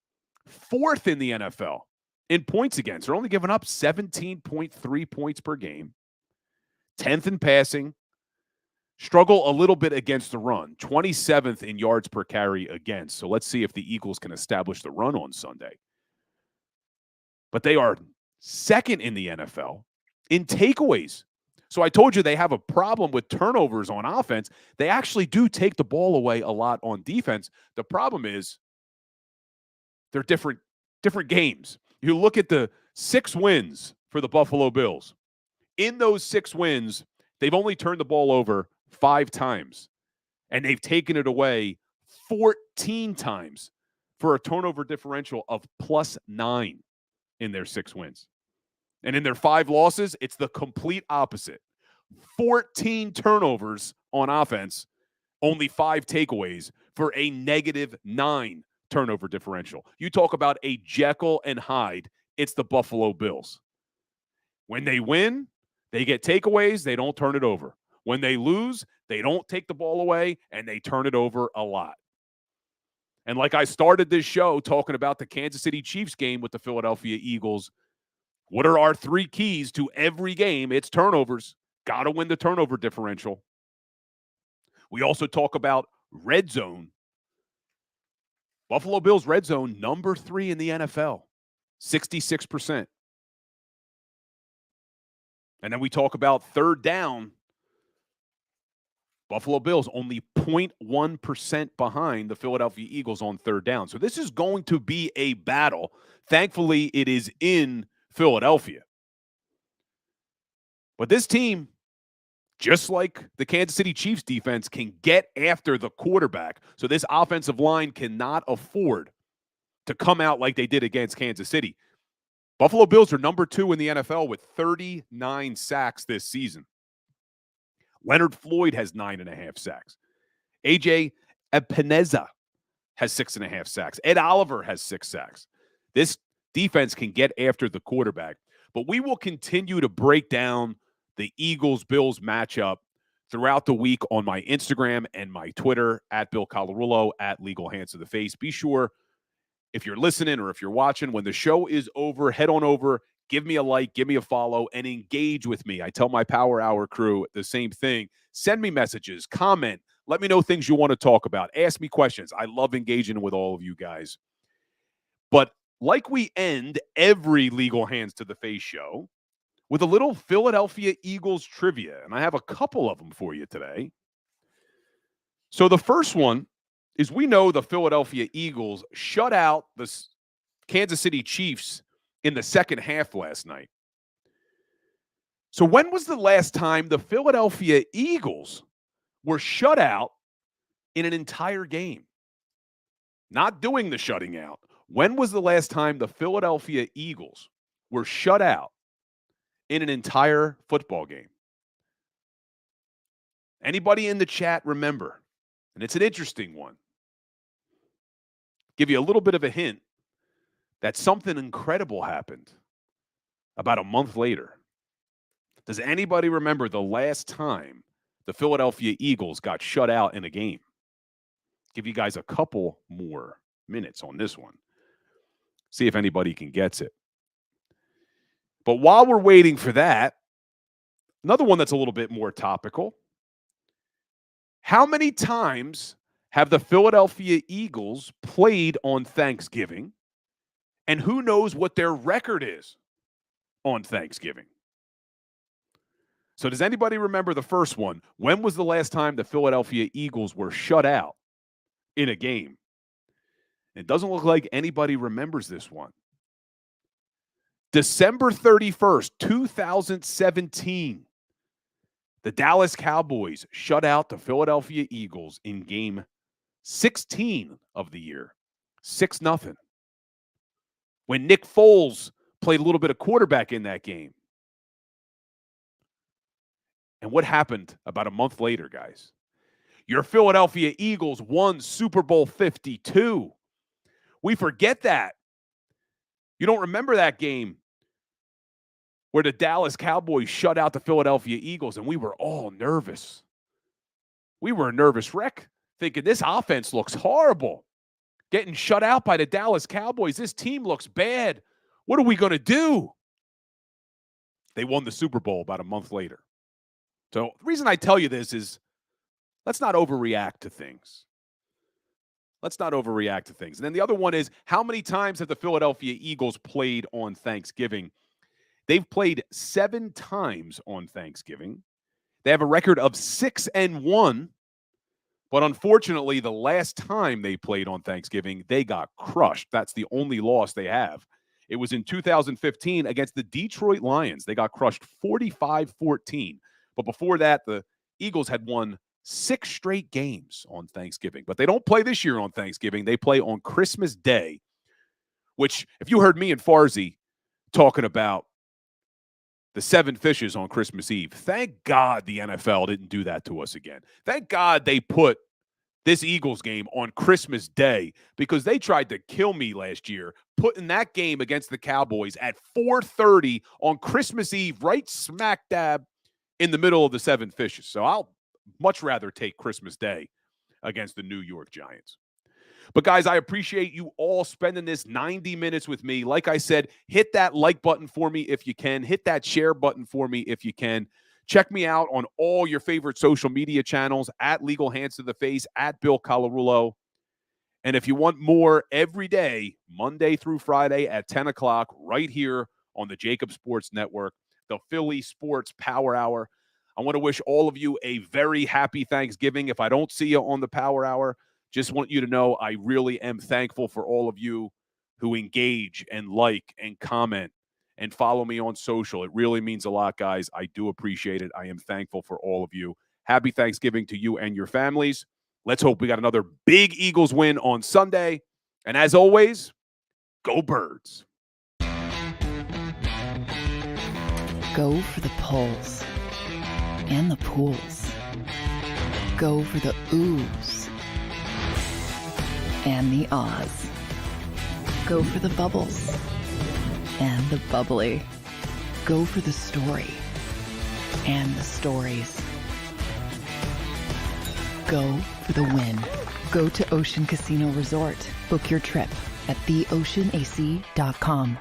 4th in the NFL in points against. They're only giving up 17.3 points per game. 10th in passing. Struggle a little bit against the run. 27th in yards per carry against. So let's see if the Eagles can establish the run on Sunday. But they are 2nd in the NFL in takeaways. So I told you they have a problem with turnovers on offense. They actually do take the ball away a lot on defense. The problem is they're different games. You look at the 6 wins for the Buffalo Bills. In those 6 wins, they've only turned the ball over 5 times, and they've taken it away 14 times for a turnover differential of +9 in their 6 wins. And in their 5 losses, it's the complete opposite. 14 turnovers on offense, only 5 takeaways for a -9 turnover differential. You talk about a Jekyll and Hyde, it's the Buffalo Bills. When they win, they get takeaways, they don't turn it over. When they lose, they don't take the ball away, and they turn it over a lot. And like I started this show talking about the Kansas City Chiefs game with the Philadelphia Eagles, what are our 3 keys to every game? It's turnovers. Got to win the turnover differential. We also talk about red zone. Buffalo Bills red zone, number 3 in the NFL, 66%. And then we talk about third down. Buffalo Bills only 0.1% behind the Philadelphia Eagles on third down. So this is going to be a battle. Thankfully, it is in Philadelphia. But this team, just like the Kansas City Chiefs defense, can get after the quarterback. So this offensive line cannot afford to come out like they did against Kansas City. Buffalo Bills are number 2 in the NFL with 39 sacks this season. Leonard Floyd has 9.5 sacks. A.J. Epineza has 6.5 sacks. Ed Oliver has 6 sacks. This defense can get after the quarterback. But we will continue to break down the Eagles-Bills matchup throughout the week on my Instagram and my Twitter, at Bill Colarulo, at Legal Hands to the Face. Be sure, if you're listening or if you're watching, when the show is over, head on over, give me a like, give me a follow, and engage with me. I tell my Power Hour crew the same thing. Send me messages, comment, let me know things you want to talk about. Ask me questions. I love engaging with all of you guys. But like we end every Legal Hands to the Face show with a little Philadelphia Eagles trivia, and I have a couple of them for you today. So the first one is, we know the Philadelphia Eagles shut out the Kansas City Chiefs in the second half last night. So when was the last time the Philadelphia Eagles were shut out in an entire game. Not doing the shutting out. When was the last time the Philadelphia Eagles were shut out in an entire football game? Anybody in the chat remember? And it's an interesting one. Give you a little bit of a hint that something incredible happened about a month later. Does anybody remember the last time the Philadelphia Eagles got shut out in a game? Give you guys a couple more minutes on this one. See if anybody can get it. But while we're waiting for that, another one that's a little bit more topical. How many times have the Philadelphia Eagles played on Thanksgiving? And who knows what their record is on Thanksgiving? So does anybody remember the first one? When was the last time the Philadelphia Eagles were shut out in a game? It doesn't look like anybody remembers this one. December 31st, 2017. The Dallas Cowboys shut out the Philadelphia Eagles in game 16 of the year. 6-0. When Nick Foles played a little bit of quarterback in that game. And what happened about a month later, guys? Your Philadelphia Eagles won Super Bowl 52. We forget that. You don't remember that game where the Dallas Cowboys shut out the Philadelphia Eagles, and we were all nervous. We were a nervous wreck, thinking this offense looks horrible. Getting shut out by the Dallas Cowboys. This team looks bad. What are we going to do? They won the Super Bowl about a month later. So the reason I tell you this is let's not overreact to things. Let's not overreact to things. And then the other one is, how many times have the Philadelphia Eagles played on Thanksgiving? They've played 7 times on Thanksgiving. They have a record of 6-1. But unfortunately, the last time they played on Thanksgiving, they got crushed. That's the only loss they have. It was in 2015 against the Detroit Lions. They got crushed 45-14. But before that, the Eagles had won 6 straight games on Thanksgiving. But they don't play this year on Thanksgiving. They play on Christmas Day, which, if you heard me and Farzi talking about the 7 fishes on Christmas Eve, thank God the NFL didn't do that to us again. Thank God they put this Eagles game on Christmas Day, because they tried to kill me last year, putting that game against the Cowboys at 4:30 on Christmas Eve, right smack dab in the middle of the 7 fishes. So I'll much rather take Christmas Day against the New York Giants. But guys, I appreciate you all spending this 90 minutes with me. Like I said, hit that like button for me if you can. Hit that share button for me if you can. Check me out on all your favorite social media channels, at Legal Hands to the Face, at Bill Colarulo. And if you want more every day, Monday through Friday at 10 o'clock, right here on the JAKIB Sports Network, the Philly Sports Power Hour. I want to wish all of you a very happy Thanksgiving. If I don't see you on the Power Hour, just want you to know I really am thankful for all of you who engage and like and comment and follow me on social. It really means a lot, guys. I do appreciate it. I am thankful for all of you. Happy Thanksgiving to you and your families. Let's hope we got another big Eagles win on Sunday. And as always, go Birds. Go for the polls and the pools. Go for the oohs and the ahs. Go for the bubbles and the bubbly. Go for the story and the stories. Go for the win. Go to Ocean Casino Resort. Book your trip at theoceanac.com.